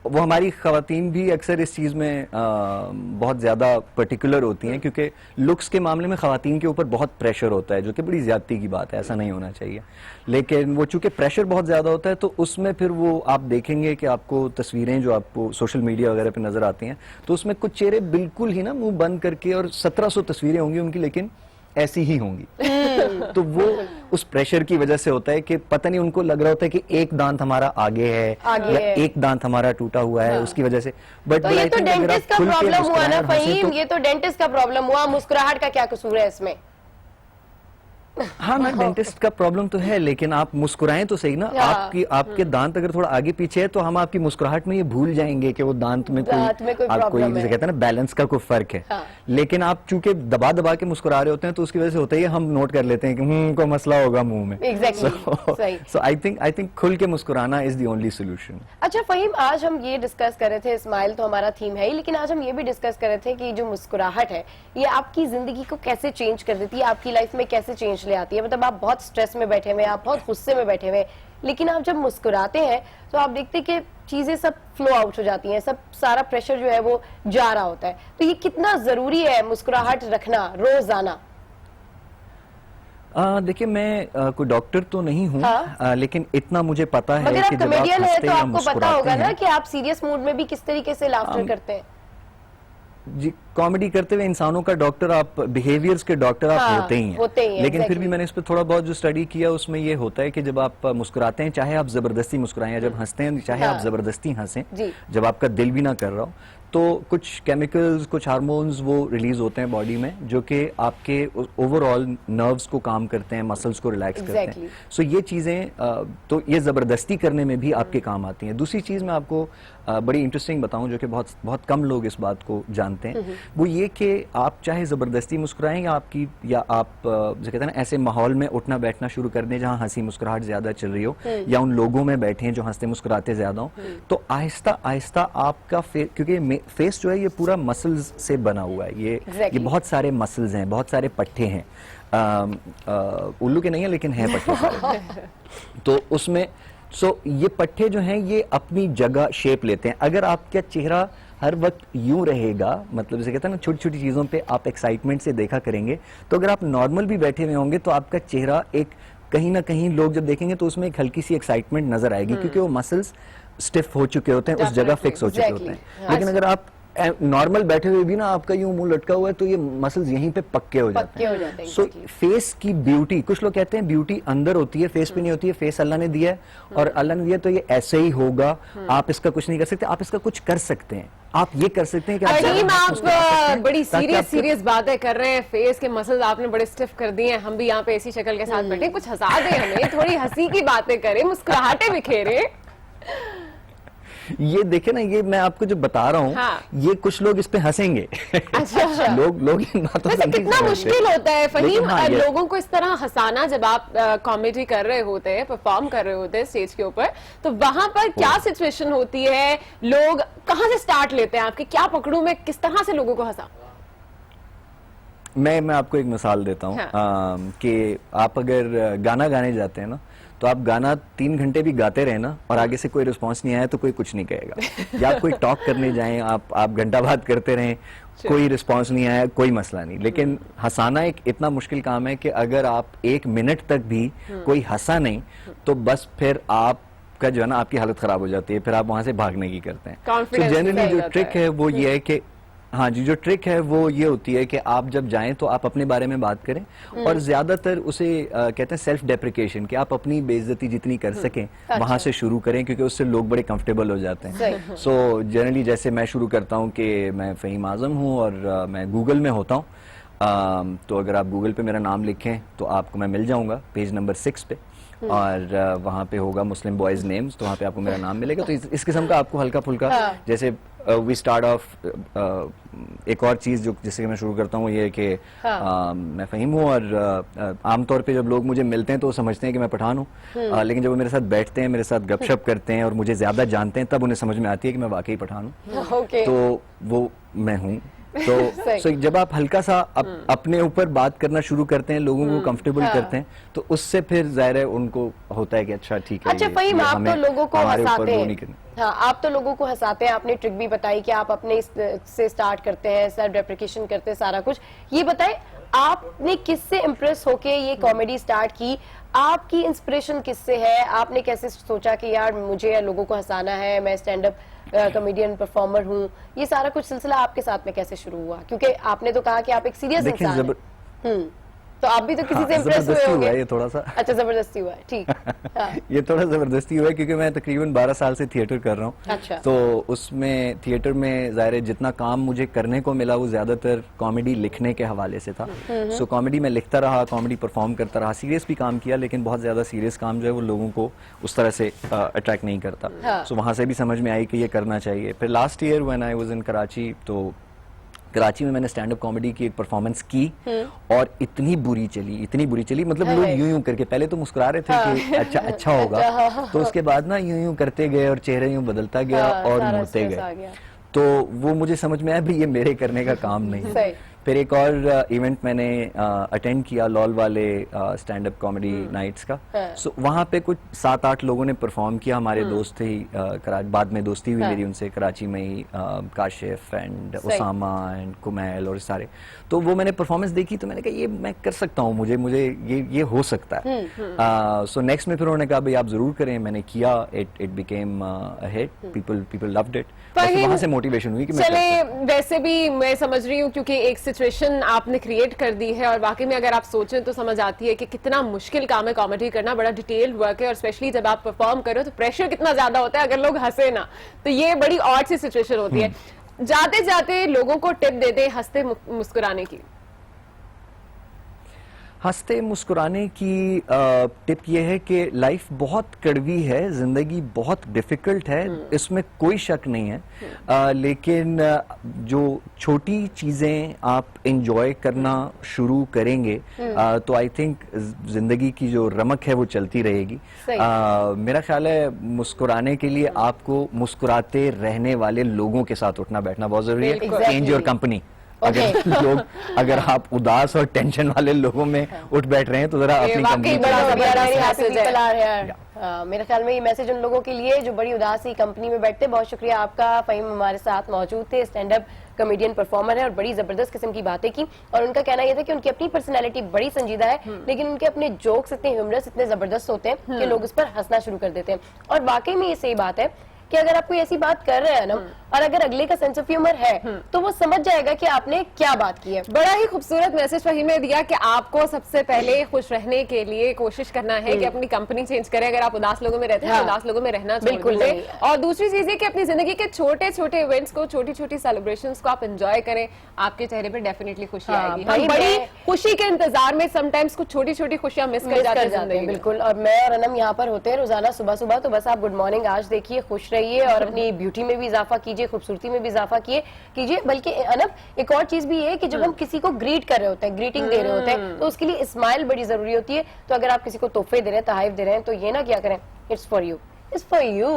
वो हमारी खवातीन भी अक्सर इस चीज़ में बहुत ज़्यादा पर्टिकुलर होती हैं, क्योंकि लुक्स के मामले में खवातीन के ऊपर बहुत प्रेशर होता है, जो कि बड़ी ज़्यादती की बात है, ऐसा नहीं होना चाहिए, लेकिन वो चूंकि प्रेशर बहुत ज़्यादा होता है तो उसमें फिर वो आप देखेंगे कि आपको तस्वीरें जो आपको सोशल मीडिया वगैरह पे नज़र आती हैं तो उसमें कुछ चेहरे बिल्कुल ही ना मुँह बंद करके, और 1700 तस्वीरें होंगी उनकी लेकिन ऐसी ही होंगी, तो वो उस प्रेशर की वजह से होता है कि पता नहीं उनको लग रहा होता है कि एक दांत हमारा आगे है या एक दांत हमारा टूटा हुआ है, उसकी वजह से। बट तो ये तो डेंटिस्ट का प्रॉब्लम हुआ ना फहीम, ये तो डेंटिस्ट का प्रॉब्लम हुआ, मुस्कुराहट का क्या कसूर है इसमें? हाँ ना, डेंटिस्ट का प्रॉब्लम तो है, लेकिन आप मुस्कुराएं तो सही ना, आपके दांत अगर थोड़ा आगे पीछे है तो हम आपकी मुस्कुराहट में ये भूल जाएंगे कि वो दांत में कोई आपको जैसे कहते हैं ना बैलेंस का कोई फर्क है, लेकिन आप चूंकि दबा के मुस्कुरा रहे होते हैं तो उसकी वजह से होता है हम नोट कर लेते हैं कि कोई मसला होगा मुंह में। सो आई थिंक खुल के मुस्कुराना इज द ओनली सोल्यूशन। अच्छा फहीम, आज हम ये डिस्कस कर रहे थे, स्माइल तो हमारा थीम है ही, लेकिन आज हम ये भी डिस्कस कर रहे थे कि जो मुस्कुराहट है ये आपकी जिंदगी को कैसे चेंज कर देती है, आपकी लाइफ में कैसे चेंज ले आती है। मतलब आप बहुत स्ट्रेस में बैठे हुए, आप बहुत गुस्से में बैठे हुए, लेकिन आप जब मुस्कुराते हैं तो आप देखते हैं कि चीजें सब फ्लो आउट हो जाती हैं, सब सारा प्रेशर जो है वो जा रहा होता है। तो ये कितना जरूरी है मुस्कुराहट रखना रोजाना? देखिए मैं कोई डॉक्टर तो नहीं हूँ, लेकिन इतना मुझे पता है कि जब आप कॉमेडियन है तो आपको पता होगा ना हैं, कि आप सीरियस मूड में भी किस तरीके से लाफ्टर करते हैं। जी, कॉमेडी करते हुए इंसानों का डॉक्टर, आप बिहेवियर्स के डॉक्टर आप होते ही हैं, लेकिन फिर भी मैंने इस पर थोड़ा बहुत जो स्टडी किया उसमें ये होता है कि जब आप मुस्कुराते हैं, चाहे आप जबरदस्ती मुस्कुराएं या जब हंसते हैं चाहे आप जबरदस्ती हंसें, जब आपका दिल भी ना कर रहा हो, तो कुछ केमिकल्स, कुछ हार्मोन्स वो रिलीज होते हैं बॉडी में जो कि आपके ओवरऑल नर्व्स को काम करते हैं, मसल्स को रिलैक्स करते हैं। सो ये चीज़ें तो ये ज़बरदस्ती करने में भी आपके काम आती हैं। दूसरी चीज़ मैं आपको बड़ी इंटरेस्टिंग बताऊं जो कि बहुत कम लोग इस बात को जानते हैं, वो ये कि आप चाहे ज़बरदस्ती मुस्कुराएं या आप जो कहते हैं ना ऐसे माहौल में उठना बैठना शुरू कर दें जहाँ हंसी मुस्कुराहट ज़्यादा चल रही हो या उन लोगों में बैठे हैं जो हंसते मुस्कुराते ज़्यादा हो, तो आहिस्ता आहिस्ता आपका क्योंकि फेस जो है ये पूरा मसल्स से बना हुआ है, ये बहुत सारे मसल्स हैं, बहुत सारे पट्टे हैं, उल्लू के नहीं है लेकिन हैं पट्टे तो उसमें ये पट्टे जो हैं ये अपनी जगह शेप लेते हैं। अगर आपका चेहरा हर वक्त यूं रहेगा, मतलब जैसे कहते हैं ना छोटी छोटी चीज़ों पे आप एक्साइटमेंट से देखा करेंगे, तो अगर आप नॉर्मल भी बैठे हुए होंगे तो आपका चेहरा एक कहीं ना कहीं लोग जब देखेंगे तो उसमें एक हल्की सी एक्साइटमेंट नजर आएगी क्योंकि वो मसल्स स्टिफ हो चुके होते हैं, उस जगह फिक्स हो चुके होते हैं। लेकिन अगर आप नॉर्मल बैठे हुए भी ना आपका यूं मुंह लटका हुआ है तो ये मसल्स यहीं पे पक्के हो जाते हैं। सो फेस की ब्यूटी, कुछ लोग कहते हैं ब्यूटी अंदर होती है, फेस पे नहीं होती है। फेस अल्लाह ने दिया है और अल्लाह ने दिया तो ये ऐसे ही होगा, आप इसका कुछ नहीं कर सकते। आप इसका कुछ कर सकते हैं, आप ये कर सकते हैं कि आप बड़ी सीरियस बातें कर रहे हैं, फेस के मसल्स आपने बड़े स्टिफ कर दिए हैं, हम भी यहाँ पे ऐसी शक्ल के साथ बैठे, कुछ हंसा दे हमें, थोड़ी हंसी की बातें करें, मुस्कुराहटें बिखेरे। ये देखे ना, ये मैं आपको जो बता रहा हूँ, हाँ। ये कुछ लोग इस पे हंसेंगे। अच्छा। लोग इन बातों वैसे को नहीं कितना समझते। मुश्किल होता है फहीम, लेकिन हाँ, ये- लोगों को इस तरह हंसाना जब आप कॉमेडी कर रहे होते हैं, परफॉर्म कर रहे होते हैं स्टेज के ऊपर, तो वहां पर क्या सिचुएशन होती है, लोग कहाँ से स्टार्ट लेते हैं, आपके क्या पकड़ू में किस तरह से लोगों को हंसा? मैं आपको एक मिसाल देता हूँ। हाँ। कि आप अगर गाना गाने जाते हैं ना, तो आप गाना 3 घंटे भी गाते रहे ना और आगे से कोई रिस्पांस नहीं आया तो कोई कुछ नहीं कहेगा। या आप कोई टॉक करने जाएं, आप घंटा बात करते रहें, कोई रिस्पांस नहीं आया, कोई मसला नहीं। लेकिन हंसाना एक इतना मुश्किल काम है कि अगर आप 1 मिनट तक भी कोई हंसा नहीं, तो बस फिर आप का जो है ना, आपकी हालत खराब हो जाती है, फिर आप वहां से भागने की करते हैं। तो जनरली जो ट्रिक है वो ये है कि हाँ जी, जो ट्रिक है वो ये होती है कि आप जब जाएं तो आप अपने बारे में बात करें, और ज्यादातर उसे कहते हैं सेल्फ डेप्रिकेशन, कि आप अपनी बेइज्जती जितनी कर सकें वहां से शुरू करें, क्योंकि उससे लोग बड़े कंफर्टेबल हो जाते हैं। सो जनरली जैसे मैं शुरू करता हूं कि मैं फहीम आजम हूं और मैं गूगल में होता हूं, तो अगर आप गूगल पे मेरा नाम लिखें तो आपको मैं मिल जाऊंगा पेज नंबर 6 पे, और वहाँ पे होगा मुस्लिम बॉयज नेम्स, तो वहाँ पे आपको मेरा नाम मिलेगा। तो इस किस्म का आपको हल्का फुल्का, जैसे वी स्टार्ट ऑफ, एक और चीज जो जिससे मैं शुरू करता हूँ ये है कि मैं फहीम हूँ, और आमतौर पे जब लोग मुझे मिलते हैं तो वो समझते हैं कि मैं पठान हूँ, लेकिन जब वो मेरे साथ बैठते हैं, मेरे साथ गपशप करते हैं और मुझे ज्यादा जानते हैं, तब उन्हें समझ में आती है कि मैं वाकई पठान हूँ। तो वो मैं हूँ। तो जब आप हल्का सा अपने ऊपर बात करना शुरू करते हैं, लोगों को कंफर्टेबल करते हैं, तो उससे फिर जाहिर है उनको होता है कि अच्छा ठीक है। अच्छा फहीम, आप तो लोगों को हंसाते हैं, हाँ, आप तो लोगों को हंसाते हैं, आपने ट्रिक भी बताई कि आप अपने से स्टार्ट करते हैं, सेल्फ डेप्रिकेशन करते हैं, सारा कुछ। ये बताएं, आपने किससे इम्प्रेस होके ये कॉमेडी स्टार्ट की? आपकी इंस्पिरेशन किससे है? आपने कैसे सोचा कि यार मुझे लोगों को हंसाना है, मैं स्टैंड अप कॉमेडियन परफॉर्मर हूँ? ये सारा कुछ सिलसिला आपके साथ में कैसे शुरू हुआ? क्योंकि आपने तो कहा कि आप एक सीरियस इंसान हैं, तो आप भी तो किसी से इम्प्रेस हुए होंगे। ये थोड़ा सा अच्छा, जबरदस्ती हुआ है, ठीक। हाँ। ये थोड़ा जबरदस्ती हुआ है क्योंकि मैं तकरीबन 12 साल से थिएटर कर रहा हूँ। अच्छा। तो उसमें थिएटर में जाहिर है जितना काम मुझे करने को मिला वो ज्यादातर कॉमेडी लिखने के हवाले से था। सो कॉमेडी में लिखता रहा, कॉमेडी परफॉर्म करता रहा, सीरियस भी काम किया, लेकिन बहुत ज्यादा सीरियस काम जो है वो लोगों को उस तरह से अट्रैक्ट नहीं करता। सो वहां से भी समझ में आई कि ये करना चाहिए। फिर last year when I was in Karachi, तो कराची में मैंने स्टैंड अप कॉमेडी की एक परफॉर्मेंस की और इतनी बुरी चली, मतलब लोग यूं यूं करके, पहले तो मुस्कुरा रहे थे कि अच्छा होगा, तो उसके बाद ना यूं यूं करते गए और चेहरे यूं बदलता गया और मुड़ते गए। तो वो मुझे समझ में आया भी ये मेरे करने का काम नहीं है। फिर एक और इवेंट मैंने अटेंड किया लॉल वाले स्टैंड अप कॉमेडी नाइट्स का। सो वहाँ पे कुछ 7-8 लोगों ने परफॉर्म किया, हमारे दोस्त थे, बाद में दोस्ती हुई मेरी उनसे कराची में ही, काशिफ एंड उसामा एंड कुमैल और सारे। तो वो मैंने परफॉर्मेंस देखी तो मैंने कहा ये मैं कर सकता हूँ, मुझे ये हो सकता है। सो नेक्स्ट में फिर उन्होंने कहा भाई आप जरूर करें, मैंने किया, it became a hit, people loved it. वहाँ से मोटिवेशन हुई कि मैं चले, वैसे भी मैं समझ रही हूँ क्योंकि एक सिचुएशन आपने क्रिएट कर दी है, और वाकई में अगर आप सोचें तो समझ आती है कि कितना मुश्किल काम है कॉमेडी करना, बड़ा डिटेल वर्क है, और स्पेशली जब आप परफॉर्म करो तो प्रेशर कितना ज्यादा होता है अगर लोग हंसे ना, तो ये बड़ी ऑड सी सिचुएशन होती है। जाते जाते लोगों को टिप दे दे हंसते मुस्कुराने की। हंसते मुस्कुराने की टिप ये है कि लाइफ बहुत कड़वी है, जिंदगी बहुत डिफिकल्ट है, इसमें कोई शक नहीं है, लेकिन जो छोटी चीजें आप एंजॉय करना शुरू करेंगे तो आई थिंक जिंदगी की जो रमक है वो चलती रहेगी। मेरा ख्याल है मुस्कुराने के लिए आपको मुस्कुराते रहने वाले लोगों के साथ उठना बैठना बहुत जरूरी है। Change your company. अगर आप उदास और टेंशन वाले लोगों में उठ बैठ रहे हैं तो जरा अपनी कंपनी। मेरे ख्याल में ये मैसेज उन लोगों के लिए जो बड़ी उदासी कंपनी में बैठते। बहुत शुक्रिया आपका, फहीम हमारे साथ मौजूद थे, स्टैंड अप कॉमेडियन परफॉर्मर है और बड़ी जबरदस्त किस्म की बातें की। और उनका कहना यह था कि उनकी अपनी पर्सनैलिटी बड़ी संजीदा है, लेकिन उनके अपने जोक्स इतने ह्यूमरस, इतने जबरदस्त होते हैं कि लोग उस पर हंसना शुरू कर देते हैं। और वाकई में ये सही बात है कि अगर आप कोई ऐसी बात कर रहे हैं ना, और अगर अगले का सेंस ऑफ ह्यूमर है तो वो समझ जाएगा कि आपने क्या बात की है। बड़ा ही खूबसूरत मैसेज फहीम ने दिया कि आपको सबसे पहले खुश रहने के लिए कोशिश करना है कि अपनी कंपनी चेंज करें। अगर आप उदास लोगों में रहते हैं तो उदास लोगों में रहना बिल्कुल नहीं। और दूसरी चीज है कि अपनी जिंदगी के छोटे छोटे इवेंट्स को, छोटी छोटी सेलिब्रेशंस को आप एंजॉय करें, आपके चेहरे पर डेफिनेटली खुशी आएगी। हम बड़ी खुशी के इंतजार में समटाइम्स कुछ छोटी छोटी खुशियां मिस कर जाते हैं। बिल्कुल, और मैं और अनम यहाँ पर होते हैं रोजाना सुबह सुबह, तो बस आप गुड मॉर्निंग आज देखिए, खुश रहिए और अपनी ब्यूटी में भी इजाफा कीजिए, खूबसूरती में भी इजाफा कीजिए। बल्कि अनब एक और चीज भी है कि जब हम किसी को ग्रीट कर रहे होते हैं, ग्रीटिंग दे रहे होते हैं, तो उसके लिए स्माइल बड़ी जरूरी होती है। तो अगर आप किसी को तोहफे दे रहे हैं, तोहफे दे रहे हैं, तो ये ना क्या करें, it's for you, It's for you,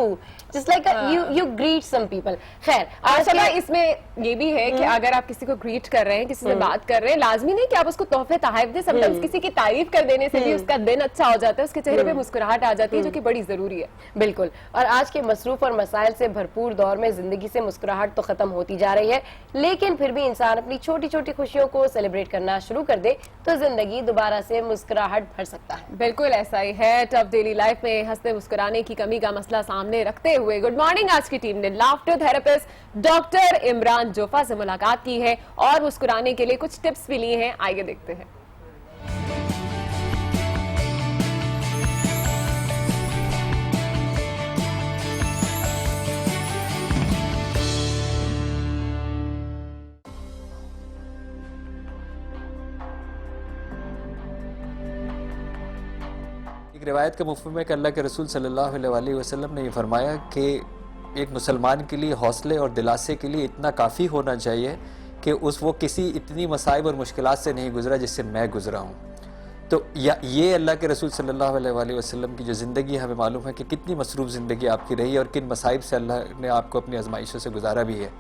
just like you greet some people. खैर आज अच्छा, इसमें ये भी है कि अगर आप किसी को ग्रीट कर रहे हैं, किसी से बात कर रहे हैं, लाजमी नहीं कि आप उसको तोहफे तोहफ दें। समटाइम्स किसी की तारीफ कर देने से भी उसका दिन अच्छा हो जाता है, उसके चेहरे पे मुस्कुराहट आ जाती है, जो कि बड़ी जरूरी है। बिल्कुल। और आज के मसरूफ और मसाइल से भरपूर दौर में जिंदगी से मुस्कुराहट तो खत्म होती जा रही है, लेकिन फिर भी इंसान अपनी छोटी छोटी खुशियों को सेलिब्रेट करना शुरू कर दे तो जिंदगी दोबारा से मुस्कुराहट भर सकता है। बिल्कुल ऐसा ही है। टफ डेली लाइफ में हंसते मुस्कुराने की कमी का मसला सामने रखते हुए गुड मॉर्निंग आज की टीम ने laughter therapist doctor Imran Jofa से मुलाकात की है और मुस्कुराने के लिए कुछ टिप्स भी लिए हैं। आइए देखते हैं। एक रिवायत के मुफहूम में कि अल्लाह के रसूल सल्लल्लाहु अलैहि वसल्लम ने ये फरमाया कि एक मुसलमान के लिए हौसले और दिलासे के लिए इतना काफ़ी होना चाहिए कि वो किसी इतनी मसाइब और मुश्किलात से नहीं गुजरा जिससे मैं गुजरा हूँ। तो ये अल्लाह के रसूल सल्लल्लाहु अलैहि वसल्लम की जो ज़िंदगी हमें मालूम है कि कितनी मसरूफ़ ज़िंदगी आपकी रही है और किन मसाइब से अल्लाह ने आपको अपनी आजमाइशों से गुजारा भी है।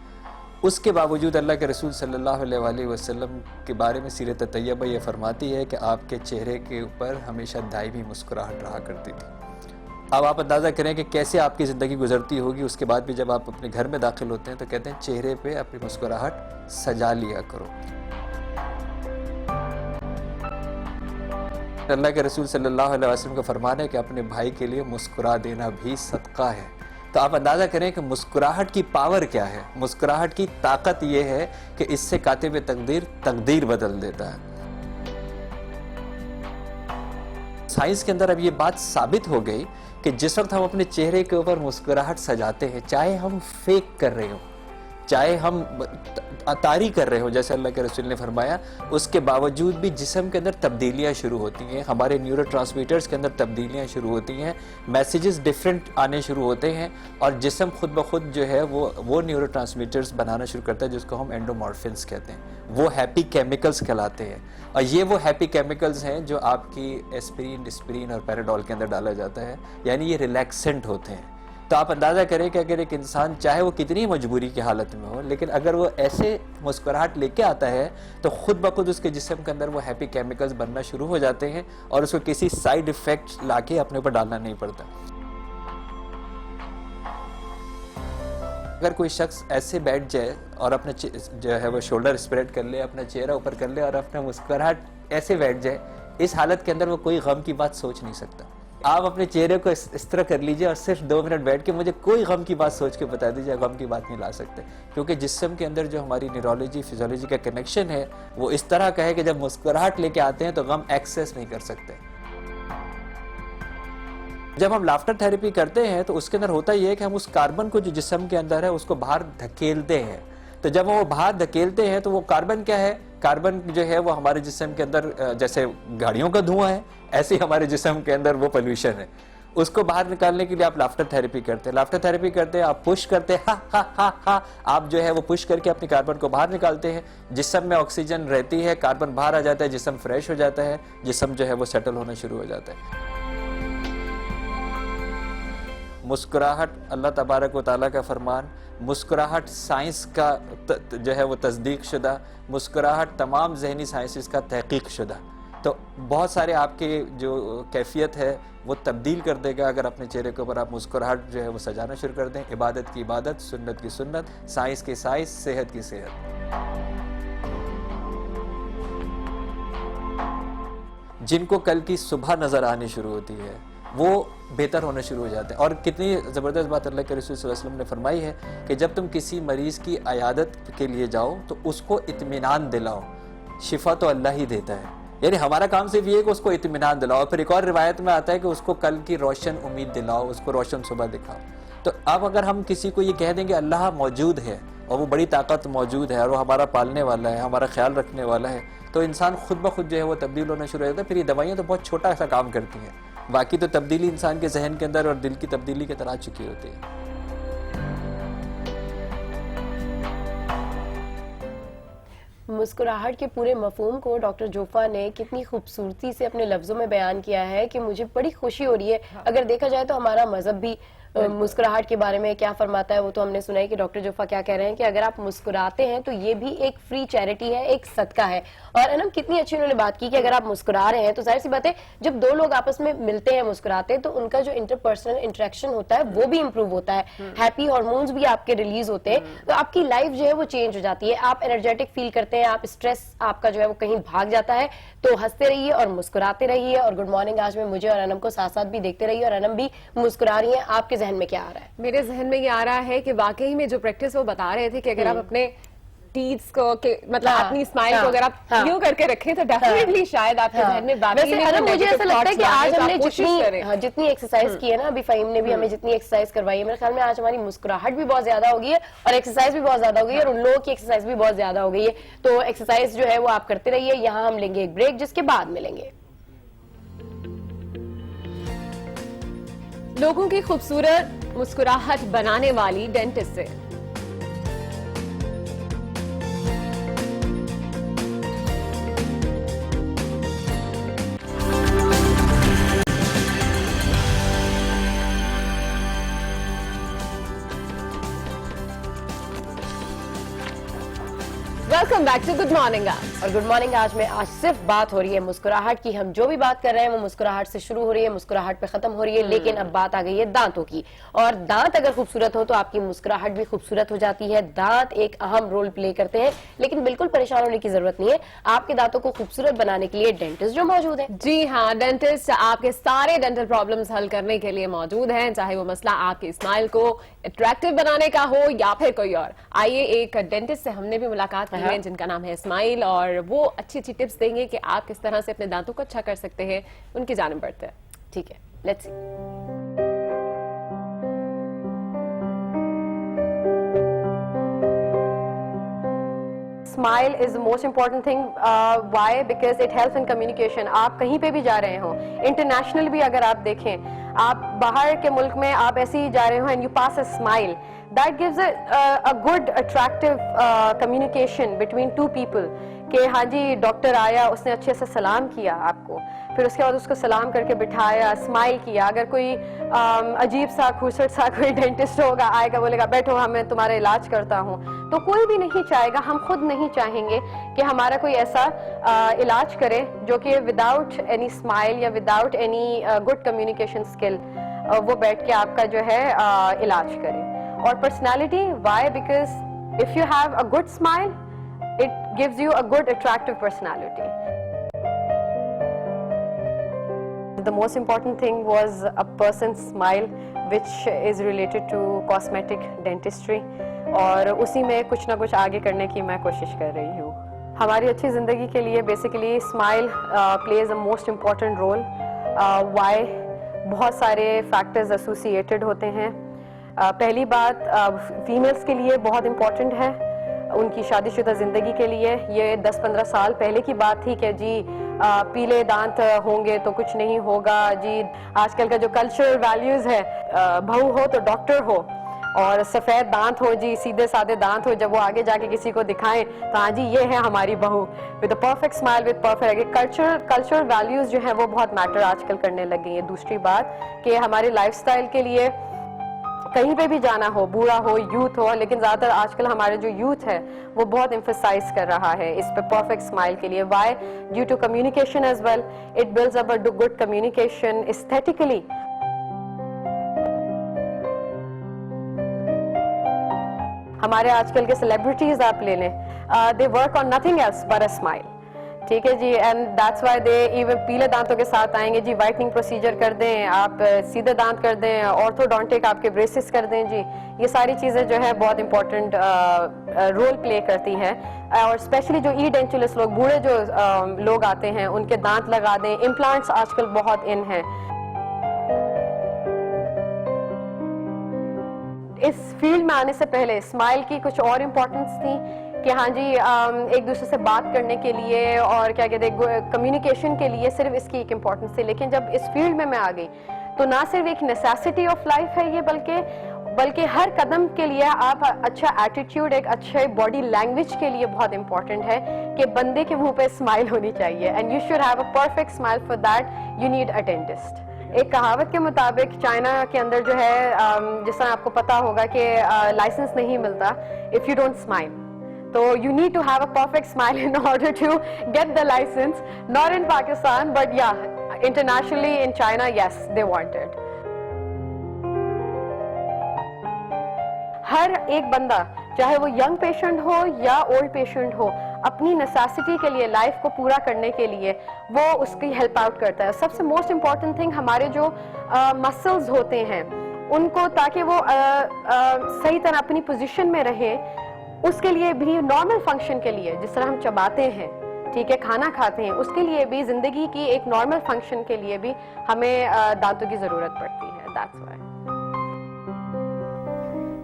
उसके बावजूद अल्लाह के रसूल सल्लल्लाहु अलैहि वसल्लम के बारे में सीरत तैयबा ये फरमाती है कि आपके चेहरे के ऊपर हमेशा दायमी मुस्कुराहट रहा करती थी। अब आप अंदाज़ा करें कि कैसे आपकी ज़िंदगी गुजरती होगी। उसके बाद भी जब आप अपने घर में दाखिल होते हैं तो कहते हैं चेहरे पे अपनी मुस्कुराहट सजा लिया करो। अल्लाह के रसूल सल्लल्लाहु अलैहि वसल्लम का फरमान है कि अपने भाई के लिए मुस्कुरा देना भी सदका है। तो आप अंदाज़ा करें कि मुस्कुराहट की पावर क्या है। मुस्कुराहट की ताकत ये है कि इससे कातिब तकदीर बदल देता है। साइंस के अंदर अब ये बात साबित हो गई कि जिस वक्त हम अपने चेहरे के ऊपर मुस्कुराहट सजाते हैं, चाहे हम फेक कर रहे हो, चाहे हम तारी कर रहे हो, जैसे अल्लाह के रसूल ने फरमाया, उसके बावजूद भी जिस्म के अंदर तब्दीलियाँ शुरू होती हैं, हमारे न्यूरोट्रांसमीटर्स के अंदर तब्दीलियाँ शुरू होती हैं, मैसेजेस डिफरेंट आने शुरू होते हैं और जिस्म खुद ब खुद जो है वो न्यूरोट्रांसमीटर्स बनाना शुरू करता है जिसको हम एंडोमॉर्फिन्स कहते हैं। वो हैप्पी केमिकल्स कहलाते हैं और ये वो हैप्पी केमिकल्स हैं जो आपकी एस्पिरिन, डिस्पिरिन और पैराडोल के अंदर डाला जाता है, यानी ये रिलैक्सेंट होते हैं। तो आप अंदाज़ा करें कि अगर एक इंसान चाहे वो कितनी मजबूरी की हालत में हो, लेकिन अगर वो ऐसे मुस्कुराहट लेके आता है तो खुद ब खुद उसके जिस्म के अंदर वो हैप्पी केमिकल्स बनना शुरू हो जाते हैं और उसको किसी साइड इफ़ेक्ट लाके अपने ऊपर डालना नहीं पड़ता। अगर कोई शख्स ऐसे बैठ जाए और अपने जो है वो शोल्डर स्प्रेड कर ले, अपना चेहरा ऊपर कर ले और अपना मुस्कुराहट ऐसे बैठ जाए, इस हालत के अंदर वो कोई गम की बात सोच नहीं सकता। आप अपने चेहरे को इस तरह कर लीजिए और सिर्फ 2 मिनट बैठ के मुझे कोई गम की बात सोच के बता दीजिए, गम की बात नहीं ला सकते, क्योंकि जिस्म के अंदर जो हमारी न्यूरोलॉजी, फिजियोलॉजी का कनेक्शन है वो इस तरह का है कि जब मुस्कुराहट लेके आते हैं तो गम एक्सेस नहीं कर सकते। जब हम लाफ्टर थेरेपी करते हैं तो उसके अंदर होता ही है कि हम उस कार्बन को जो जिस्म के अंदर है उसको बाहर धकेलते हैं। तो जब वो बाहर धकेलते हैं तो वो कार्बन क्या है, कार्बन जो है वो हमारे जिस्म के अंदर जैसे गाड़ियों का धुआं है, ऐसे ही हमारे जिस्म के अंदर वो पोल्यूशन है। उसको बाहर निकालने के लिए आप लाफ्टर थेरेपी करते हैं। लाफ्टर थेरेपी करते हैं, आप पुश करते हैं, हा हा हा हा, आप जो है वो पुश करके अपनी कार्बन को बाहर निकालते हैं। जिस्म में ऑक्सीजन रहती है, कार्बन बाहर आ जाता है, जिस्म फ्रेश हो जाता है, जिस्म जो है वो सेटल होना शुरू हो जाता है। मुस्कुराहट अल्लाह तबारक व तआला का फरमान, मुस्कुराहट साइंस का जो है वो तस्दीक शुदा, मुस्कुराहट तमाम जहनी साइंसेस का तहकीक शुदा। तो बहुत सारे आपके जो कैफियत है वो तब्दील कर देगा अगर अपने चेहरे के ऊपर आप मुस्कुराहट जो है वो सजाना शुरू कर दें। इबादत की इबादत, सुन्नत की सुन्नत, साइंस की साइंस, सेहत की सेहत। जिनको कल की सुबह नजर आनी शुरू होती है वो बेहतर होने शुरू हो जाते हैं। और कितनी ज़बरदस्त बात अल्लाह के रसूल सल्लल्लाहु अलैहि वसल्लम ने फरमाई है कि जब तुम किसी मरीज़ की अयादत के लिए जाओ तो उसको इत्मीनान दिलाओ, शिफा तो अल्लाह ही देता है। यानी हमारा काम सिर्फ ये है कि उसको इत्मीनान दिलाओ। फिर एक और रिवायत में आता है कि उसको कल की रोशन उम्मीद दिलाओ, उसको रोशन सुबह दिखाओ। तो अब अगर हम किसी को ये कह देंगे अल्लाह मौजूद है और वो बड़ी ताकत मौजूद है और वो हमारा पालने वाला है, हमारा ख्याल रखने वाला है, तो इंसान खुद ब खुद जो है वो तब्दील होना शुरू हो जाता है। फिर ये दवाइयाँ तो बहुत छोटा सा काम करती हैं, बाकी तो तब्दीली इंसान के जहन के अंदर और दिल की तब्दीली के तरह आ चुकी होती है। मुस्कुराहट के पूरे मफहूम को डॉक्टर जोफा ने कितनी खूबसूरती से अपने लफ्जों में बयान किया है कि मुझे बड़ी खुशी हो रही है। अगर देखा जाए तो हमारा मजहब भी मुस्कुराहट के बारे में क्या फरमाता है वो तो हमने सुना है कि डॉक्टर जोफा क्या कह रहे हैं कि अगर आप मुस्कुराते हैं तो ये भी एक फ्री चैरिटी है, एक सदका है। और अनम कितनी अच्छी उन्होंने बात की कि अगर आप मुस्कुरा रहे हैं तो जाहिर सी बात है जब दो लोग आपस में मिलते हैं मुस्कुराते हैं तो उनका जो इंटरपर्सनल इंटरेक्शन होता है वो भी इंप्रूव होता है, हैप्पी हार्मोन्स भी आपके रिलीज होते हैं, तो आपकी लाइफ जो है वो चेंज हो जाती है, आप एनर्जेटिक फील करते हैं, आप स्ट्रेस आपका जो है वो कहीं भाग जाता है। तो हंसते रहिए और मुस्कुराते रहिए। और गुड मॉर्निंग आज में मुझे और अनम को साथ साथ भी देखते रहिए और अनम भी मुस्कुरा रही है। आपके जहन में क्या आ रहा है? मेरे जहन में ये आ रहा है कि वाकई में जो प्रैक्टिस वो बता रहे थे कि अगर आप अपने टीथ्स को मतलब अपनी स्माइल को अगर आप यूं करके रखें तो डेफिनेटली शायद आपके जहन में बाकी मुझे ऐसा लगता है कि आज हमने जितनी एक्सरसाइज की है ना, अभी फ़हीम ने भी हमें जितनी एक्सरसाइज करवाई है, मेरे ख्याल में आज हमारी मुस्कुराहट भी बहुत ज्यादा हो गई है और एक्सरसाइज भी बहुत ज्यादा हो गई है और उन लोगों की एक्सरसाइज भी बहुत ज्यादा हो गई है। तो एक्सरसाइज जो है वो आप करते रहिए। यहाँ हम लेंगे एक ब्रेक जिसके बाद मिलेंगे। लोगों की खूबसूरत मुस्कुराहट बनाने वाली डेंटिस्ट से welcome back to good morning आज। और गुड मॉर्निंग आज में आज सिर्फ बात हो रही है मुस्कुराहट की। हम जो भी बात कर रहे हैं वो मुस्कुराहट से शुरू हो रही है, मुस्कुराहट पे खत्म हो रही है। लेकिन अब बात आ गई है दांतों की। और दांत अगर खूबसूरत हो तो आपकी मुस्कुराहट भी खूबसूरत हो जाती है। दांत एक अहम रोल प्ले करते हैं, लेकिन बिल्कुल परेशान होने की जरूरत नहीं है। आपके दांतों को खूबसूरत बनाने के लिए डेंटिस्ट जो मौजूद है। जी हाँ, डेंटिस्ट आपके सारे डेंटल प्रॉब्लम्स हल करने के लिए मौजूद हैं, चाहे वो मसला आपकी स्माइल को अट्रैक्टिव बनाने का हो या फिर कोई और। आइए एक डेंटिस्ट से हमने भी मुलाकात की है जिनका नाम है स्माइल, और वो अच्छी अच्छी टिप्स देंगे कि आप किस तरह से अपने दांतों को अच्छा कर सकते हैं। उनकी जानिब बढ़ते हैं। ठीक है, let's see. Smile is the most important thing. Why? Because it helps in communication. आप कहीं पे भी जा रहे हो, इंटरनेशनल भी अगर आप देखें, आप बाहर के मुल्क में आप ऐसे ही जा रहे हो and you pass a smile, that gives a good attractive communication between two people कि हाँ जी डॉक्टर आया, उसने अच्छे से सलाम किया आपको, फिर उसके बाद उसको सलाम करके बिठाया, स्माइल किया। अगर कोई अजीब सा खूबसूरत सा कोई डेंटिस्ट होगा, आएगा बोलेगा बैठो मैं तुम्हारा इलाज करता हूँ, तो कोई भी नहीं चाहेगा, हम खुद नहीं चाहेंगे कि हमारा कोई ऐसा इलाज करे जो कि विदाउट एनी स्माइल या without any good communication skill वो बैठ के आपका जो है इलाज करे। और personality, why? Because if you have a good smile it gives you a good attractive personality. The most important thing was a person's smile which is related to cosmetic dentistry, और उसी में कुछ ना कुछ आगे करने की मैं कोशिश कर रही हूँ। हमारी अच्छी ज़िंदगी के लिए basically smile plays a most important role. Why? बहुत सारे फैक्टर्स एसोसिएटेड होते हैं। पहली बात फीमेल्स के लिए बहुत इम्पॉर्टेंट है, उनकी शादीशुदा जिंदगी के लिए। ये 10-15 साल पहले की बात थी कि जी पीले दांत होंगे तो कुछ नहीं होगा जी। आजकल का जो कल्चरल वैल्यूज है, बहू हो तो डॉक्टर हो और सफेद दांत हो जी, सीधे साधे दांत हो, जब वो आगे जाके किसी को दिखाएं तो हाँ जी ये है हमारी बहू, with perfect smile, with perfect. Cultural values जो है वो बहुत मैटर आजकल करने लग गई है। दूसरी बात कि हमारे लाइफस्टाइल के लिए कहीं पे भी जाना हो, बूढ़ा हो, यूथ हो, लेकिन ज्यादातर आजकल हमारे जो यूथ है वो बहुत एम्फसाइज कर रहा है इस पे परफेक्ट स्माइल के लिए। Why? Due to communication as well, it builds up a good communication aesthetically. हमारे आजकल के सेलिब्रिटीज आप ले लें, they work on nothing else but a smile. ठीक है जी, and that's why they even पीले दांतों के साथ आएंगे जी, व्हाइटनिंग प्रोसीजर कर दें, आप सीधे दांत कर दें, ऑर्थोडोंटिक आपके ब्रेसेस कर दें जी। ये सारी चीज़ें जो है बहुत इंपॉर्टेंट रोल प्ले करती हैं। और स्पेशली जो ई डेंचुलस लोग, बूढ़े जो लोग आते हैं, उनके दांत लगा दें। इम्प्लांट्स आजकल बहुत इन हैं। इस फील्ड में आने से पहले स्माइल की कुछ और इम्पोर्टेंस थी कि हाँ जी एक दूसरे से बात करने के लिए और क्या कहते हैं कम्युनिकेशन के लिए सिर्फ इसकी एक इम्पोर्टेंस थी। लेकिन जब इस फील्ड में मैं आ गई तो ना सिर्फ एक नेसेसिटी ऑफ लाइफ है ये, बल्कि बल्कि हर कदम के लिए आप अच्छा एटीट्यूड, एक अच्छे बॉडी लैंग्वेज के लिए बहुत इंपॉर्टेंट है कि बंदे के मुंह पे स्माइल होनी चाहिए, and you should have a perfect smile, for that you need a dentist. एक कहावत के मुताबिक चाइना के अंदर जो है, जिस तरह आपको पता होगा कि लाइसेंस नहीं मिलता इफ यू डोंट स्माइल, तो you need to have a perfect smile in order to get the license. Not in Pakistan, but yeah, internationally in China, yes, they want it. हर एक बंदा, चाहे वो यंग पेशेंट हो या old patient हो, अपनी necessity के लिए, लाइफ को पूरा करने के लिए वो उसकी हेल्प आउट करता है। सबसे मोस्ट इम्पॉर्टेंट थिंग, हमारे जो मसल्स होते हैं उनको, ताकि वो सही तरह अपनी पोजीशन में रहे, उसके लिए भी, नॉर्मल फंक्शन के लिए, जिस तरह हम चबाते हैं, ठीक है, खाना खाते हैं, उसके लिए भी, जिंदगी की एक नॉर्मल फंक्शन के लिए भी हमें दांतों की जरूरत पड़ती है। That's why.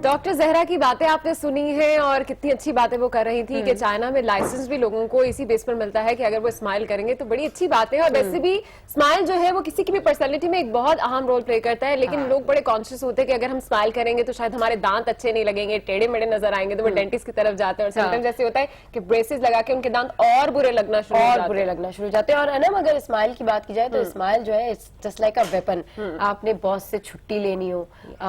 डॉक्टर जहरा की बातें आपने सुनी हैं और कितनी अच्छी बातें वो कर रही थी कि चाइना में लाइसेंस भी लोगों को इसी बेस पर मिलता है कि अगर वो स्माइल करेंगे तो बड़ी अच्छी बात है। और वैसे भी स्माइल जो है वो किसी की भी पर्सनालिटी में एक बहुत अहम रोल प्ले करता है, लेकिन लोग बड़े कॉन्शियस होते हैं कि अगर हम स्माइल करेंगे तो शायद हमारे दांत अच्छे नहीं लगेंगे, टेढ़े मेढ़े नजर आएंगे, तो वो डेंटिस्ट की तरफ जाते हैं। और समटाइम्स ऐसे होता है कि ब्रेसेस लगा के उनके दांत और बुरे लगना शुरू हो जाते हैं। और अनम, अगर स्माइल की बात की जाए तो स्माइल जो है it's just like a weapon. आपने बॉस से छुट्टी लेनी हो,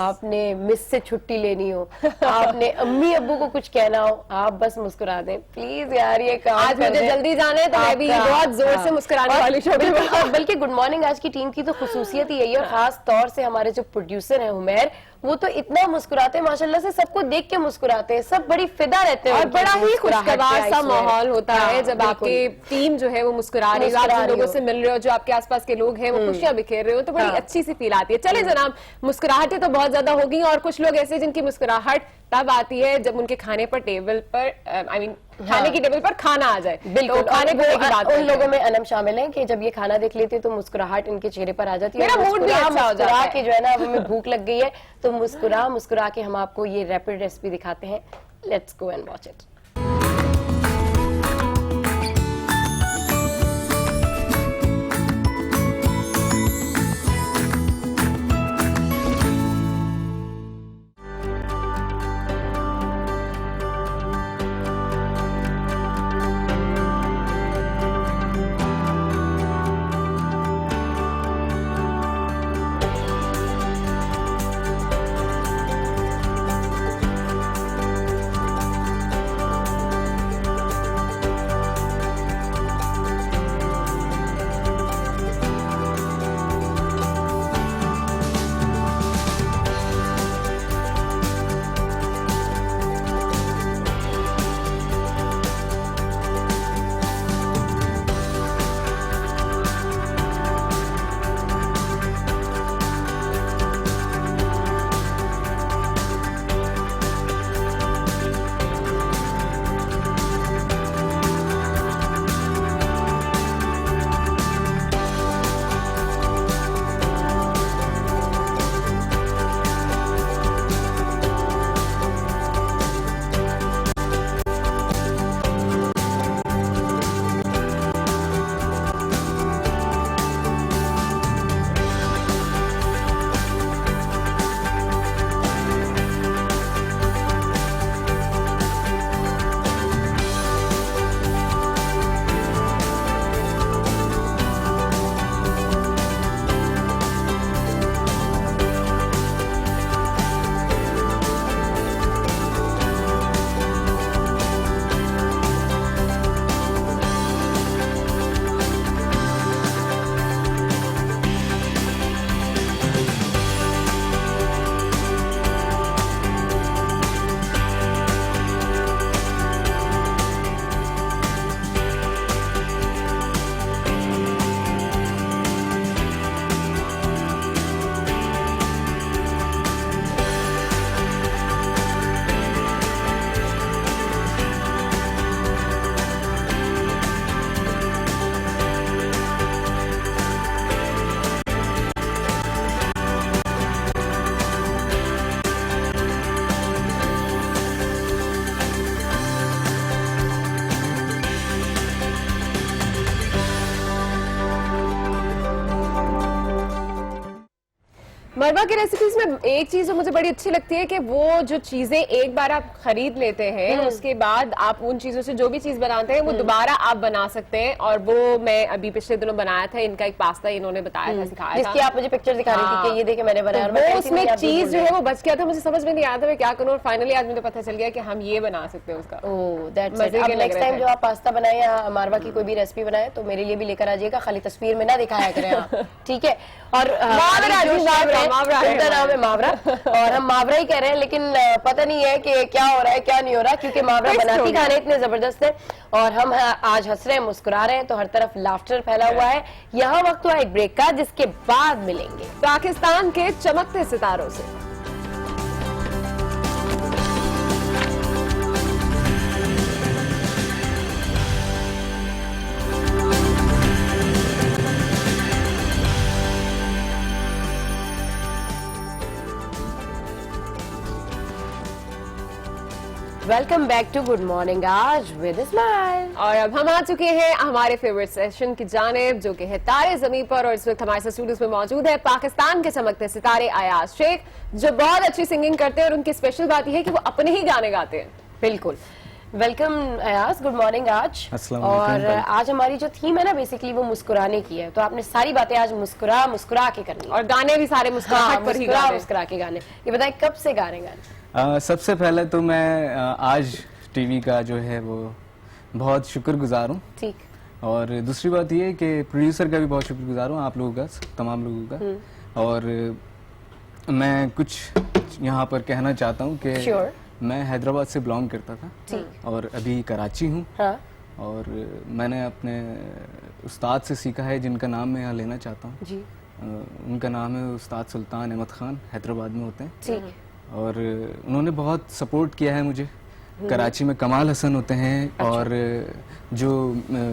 आपने मिस से छुट्टी लेनी हो, आपने अम्मी अब्बू को कुछ कहना हो, आप बस मुस्कुरा दें प्लीज यार, ये काम आज मुझे जल्दी जाना है तो मैं भी बहुत जोर से मुस्कुराने वाली शो में। बल्कि गुड मॉर्निंग आज की टीम की तो खुसूसियत ही यही है, और खास तौर से हमारे जो प्रोड्यूसर हैं उमैर, वो तो इतना मुस्कुराते हैं माशाल्लाह से, सबको देख के मुस्कुराते हैं, सब बड़ी फिदा रहते हैं और बड़ा ही खुशगवार सा माहौल होता है जब आपकी टीम जो है वो मुस्कुरा रही है, आप जिन लोगों से मिल रहे हो, जो आपके आसपास के लोग हैं वो खुशियां बिखेर रहे हो, तो बड़ी अच्छी सी फील आती है। चले जनाब, मुस्कुराहटें तो बहुत ज्यादा होगी, और कुछ लोग ऐसे जिनकी मुस्कुराहट तब आती है जब उनके खाने पर टेबल पर, आई मीन खाने की टेबल पर खाना आ जाए। बिल्कुल, तो खाने पीने की बात उन लोगों में अनम शामिल है कि जब ये खाना देख लेते हैं तो मुस्कुराहट इनके चेहरे पर आ जाती है, मेरा मूड भी अच्छा हो जाता है कि जो है ना, हमें भूख लग गई है, तो मुस्कुरा के हम आपको ये रैपिड रेसिपी दिखाते हैं। Let's go and watch it. मरवा की रेसिपीज में एक चीज जो मुझे बड़ी अच्छी लगती है कि वो जो चीजें एक बार आप खरीद लेते हैं उसके बाद आप उन चीजों से जो भी चीज बनाते हैं वो दोबारा आप बना सकते हैं। और वो मैं अभी पिछले दिनों बनाया था, इनका एक पास्ता इन्होंने बताया था, सिखाया था, जिसकी आप मुझे पिक्चर दिखा रही थी कि ये देखे मैंने बनाया। तो वो उसमें चीज जो है वो बच गया था, मुझे समझ में नहीं आया था मैं क्या करूँ, और फाइनली आज मुझे पता चल गया कि हम ये बना सकते हैं उसका। Oh that's it. अब नेक्स्ट टाइम जो आप पास्ता बनाए या मारवा की कोई भी रेसिपी बनाए तो मेरे लिए भी लेकर आ जाइएगा, खाली तस्वीर में ना दिखाया करें आप, ठीक है। और उनका नाम है मावरा और हम मावरा ही कह रहे हैं, लेकिन पता नहीं है कि क्या हो रहा है क्या नहीं हो रहा, क्योंकि मावरा बनाती खाने इतने जबरदस्त है और हम आज हंस रहे हैं मुस्कुरा रहे हैं तो हर तरफ लाफ्टर फैला हुआ है। यहाँ वक्त हुआ एक ब्रेक का, जिसके बाद मिलेंगे पाकिस्तान के चमकते सितारों से। Welcome back to good morning आज विद स्माइल। और अब हम आ चुके हैं हमारे फेवरेट सेशन की जानिब, जो कि है तारे ज़मीं पर। और इस वक्त हमारे साथ स्टूडियोज में मौजूद है पाकिस्तान के चमकते सितारे अयाज शेख, जो बहुत अच्छी सिंगिंग करते हैं और उनकी स्पेशल बात यह है कि वो अपने ही गाने गाते हैं। बिल्कुल, वेलकम अयाज, गुड मॉर्निंग आज। और आज हमारी जो थीम है ना बेसिकली वो मुस्कुराने की है, तो आपने सारी बातें आज मुस्कुरा मुस्कुरा के करनी और गाने भी सारे मुस्कुराहट पर ही मुस्कुरा के गाने। ये बताएं कब से गा रहे गाने? सबसे पहले तो मैं आज टीवी का जो है वो बहुत शुक्रगुजार हूँ, ठीक। और दूसरी बात ये है कि प्रोड्यूसर का भी बहुत शुक्रगुजार हूँ, आप लोगों का, तमाम लोगों का। और मैं कुछ यहाँ पर कहना चाहता हूँ कि मैं हैदराबाद से बिलोंग करता था और अभी कराची हूँ। हाँ। और मैंने अपने उस्ताद से सीखा है, जिनका नाम मैं यहाँ लेना चाहता हूँ जी। उनका नाम है उस्ताद सुल्तान अहमद खान, हैदराबाद में होते हैं ठीक। और उन्होंने बहुत सपोर्ट किया है मुझे। कराची में कमाल हसन होते हैं। अच्छा। और जो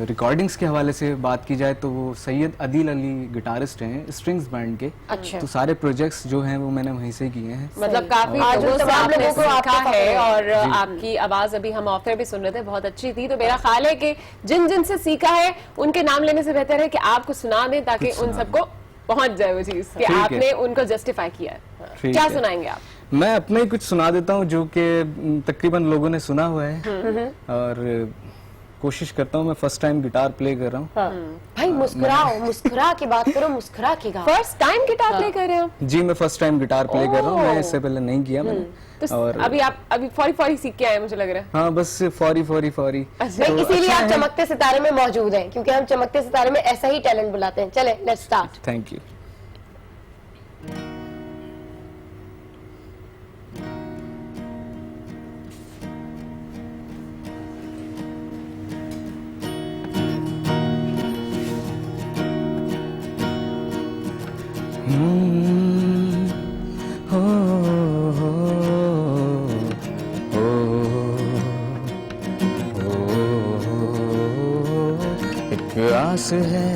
रिकॉर्डिंग्स के हवाले से बात की जाए तो वो सैयद अदील अली गिटारिस्ट हैं स्ट्रिंग्स बैंड के। अच्छा। तो सारे प्रोजेक्ट्स जो हैं वो मैंने वहीं से किए हैं। मतलब काफी लोगों से आपने सीखा है। और आपकी आवाज अभी हम ऑफ एयर भी सुन रहे थे, बहुत अच्छी थी। तो मेरा ख्याल है कि जिन जिन से सीखा है उनके नाम लेने से बेहतर है कि आपको सुना दें, ताकि उन सबको पहुंच जाए वो चीज कि आपने उनको जस्टिफाई किया है। क्या सुनाएंगे आप? मैं अपने ही कुछ सुना देता हूँ जो कि तकरीबन लोगों ने सुना हुआ है, और कोशिश करता हूँ। मैं फर्स्ट टाइम गिटार प्ले कर रहा हूँ। भाई मुस्कुराओ, मुस्कुरा के बात करो, मुस्कुरा के गाओ। फर्स्ट टाइम गिटार प्ले कर रहे हो? जी, मैं फर्स्ट टाइम गिटार प्ले कर रहा हूँ, मैं इससे पहले नहीं किया मैंने। तो और अभी आप फौरी सीख के आए मुझे लग रहा है। हाँ, बस फौरी। नहीं, इसीलिए आप चमकते सितारे में मौजूद हैं, क्योंकि हम चमकते सितारे में ऐसा ही टैलेंट बुलाते हैं। चले लेट्स स्टार्ट। Thank you. एक आस है,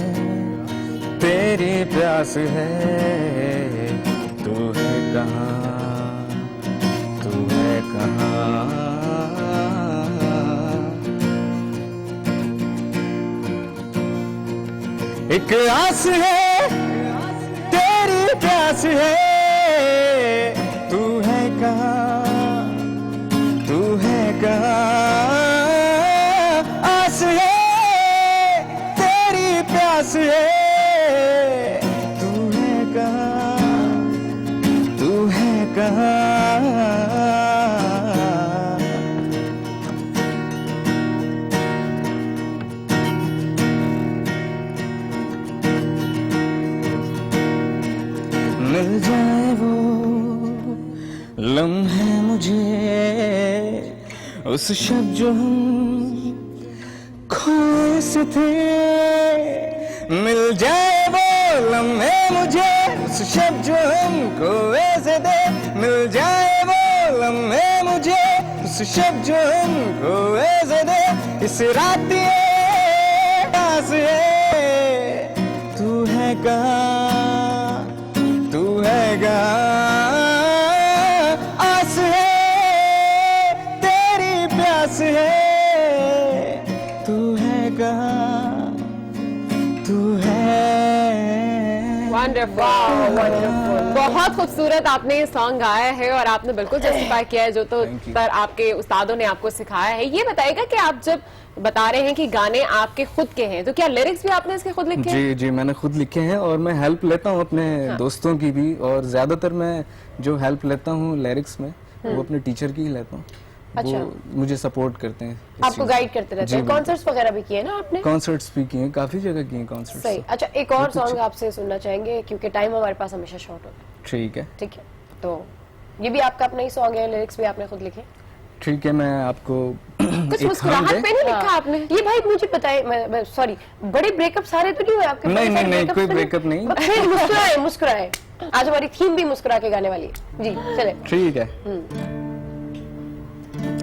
तेरी प्यास है, तू है कहाँ, तू है कहाँ। एक आस है, तेरी प्यास है, तू है कहाँ, तू है कहाँ। आस है, तेरी प्यास है, तू है कहाँ, तू है कहाँ। मिल जाए वो लम्हे मुझे, उस शब जो हम खोए से थे। मिल जाए वो लम्हे मुझे, उस शब जो हम खोए से थे। मिल जाए वो लम्हे मुझे, उस शब जो हम खोए से थे। इस रात ये आस है, तू है कहाँ, तू है कहाँ। आस है, तेरी प्यास है, तू है कहाँ, तू है। वंडरफुल, बहुत खूबसूरत आपने ये सॉन्ग गाया है और आपने बिल्कुल जस्टिफाई किया है जो तो पर आपके उस्तादों ने आपको सिखाया है। ये बताइएगा कि आप जब बता रहे हैं कि गाने आपके खुद के हैं, तो क्या लिरिक्स भी आपने इसके खुद लिखे हैं? जी जी, मैंने खुद लिखे हैं और मैं हेल्प लेता हूँ अपने दोस्तों की भी, और ज्यादातर मैं जो हेल्प लेता हूँ लिरिक्स में वो अपने टीचर की ही लेता हूँ। अच्छा। वो मुझे सपोर्ट करते हैं, आपको गाइड करते रहते हैं। कॉन्सर्ट्स वगैरह भी किए ना आपने? कॉन्सर्ट्स भी किए, काफी जगह किए कॉन्सर्ट्स। सही। अच्छा, एक और सॉन्ग आपसे सुनना चाहेंगे क्योंकि टाइम हमारे पास हमेशा शॉर्ट होता है। ठीक है, ठीक है, तो ये भी आपका अपना ही सॉन्ग है, लिरिक्स भी आपने खुद लिखे? ठीक है, मैं आपको कुछ मुस्कुराहट पे नहीं लिखा आपने? ये भाई मुझे बताए, सॉरी, बड़े ब्रेकअप सारे तो नहीं हुए आपके? नहीं, कोई ब्रेकअप नहीं। मुस्कुराए मुस्कुराए, आज हमारी थीम भी मुस्कुरा के गाने वाली है जी, चले। ठीक है,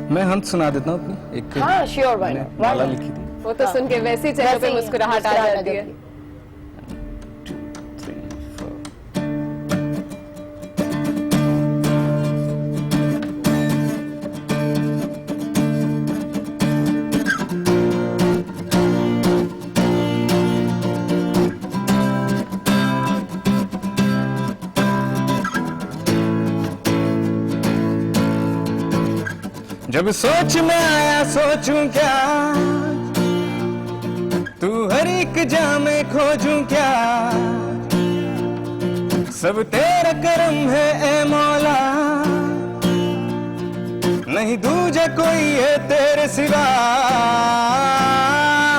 मैं हम सुना देता हूँ अपनी एक। हाँ श्योर, माला लिखी थी, वो तो सुन के वैसे ही चेहरे पे मुस्कुराहट आ जाती है। जब सोच में आया सोचूं क्या, तू हर एक जा में खोजूं क्या, सब तेरा करम है ए मौला, नहीं दूजा कोई है तेरे सिवा।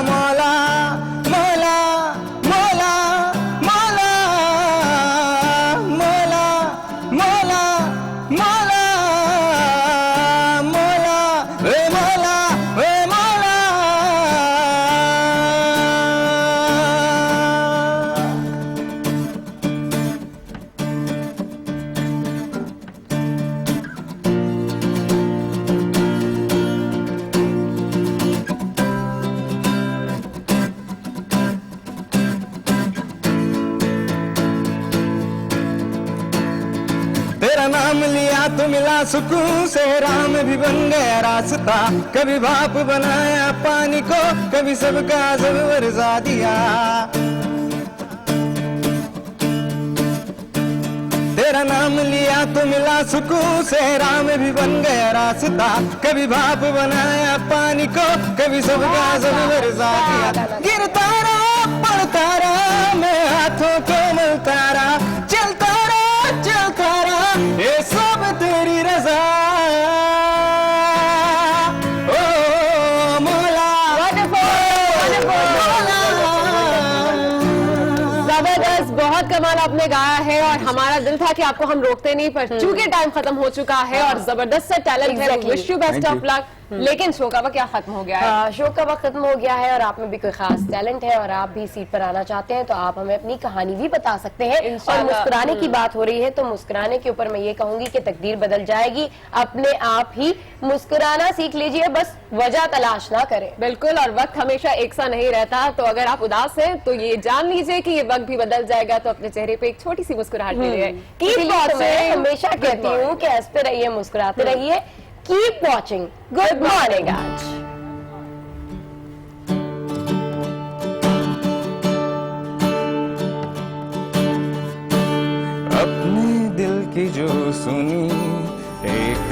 मौला मौला मौला मौला मौला मौला मौला तेरा नाम लिया तो मिला सुकून से, राम भी बन गया रास्ता, कभी भाप बनाया पानी को, कभी सबका सब बरसा दिया। तेरा नाम लिया तो मिला सुकून से, राम भी बन गया रास्ता, कभी भाप बनाया पानी को, कभी सबका सब बरसा दिया। गिरता रहा पड़ता रहा, मैं हाथों को मलता रहा, चलता रहा चलता रहा, ये सब तेरी रज़ा। ओ मौला, जबरदस्त, बहुत कमाल आपने गाया है और हमारा दिल था कि आपको हम रोकते नहीं, पर चूंकि टाइम खत्म हो चुका है और जबरदस्त सा टैलेंट है, wish you best of luck. लेकिन शो का वक्त क्या खत्म हो गया है? शो का वक्त खत्म हो गया है और आप में भी कोई खास टैलेंट है और आप भी सीट पर आना चाहते हैं तो आप हमें अपनी कहानी भी बता सकते हैं। और मुस्कुराने की बात हो रही है तो मुस्कुराने के ऊपर मैं ये कहूंगी कि तकदीर बदल जाएगी, अपने आप ही मुस्कुराना सीख लीजिए, बस वजह तलाश ना करें। बिल्कुल, और वक्त हमेशा एक सा नहीं रहता, तो अगर आप उदास हैं तो ये जान लीजिए कि ये वक्त भी बदल जाएगा, तो अपने चेहरे पे एक छोटी सी मुस्कुराहट ले लीजिए। मैं हमेशा कहती हूँ कि हंसते रहिए, मुस्कुराते रहिए। Keep watching. Good morning. आज अपने दिल की जो सुनी एक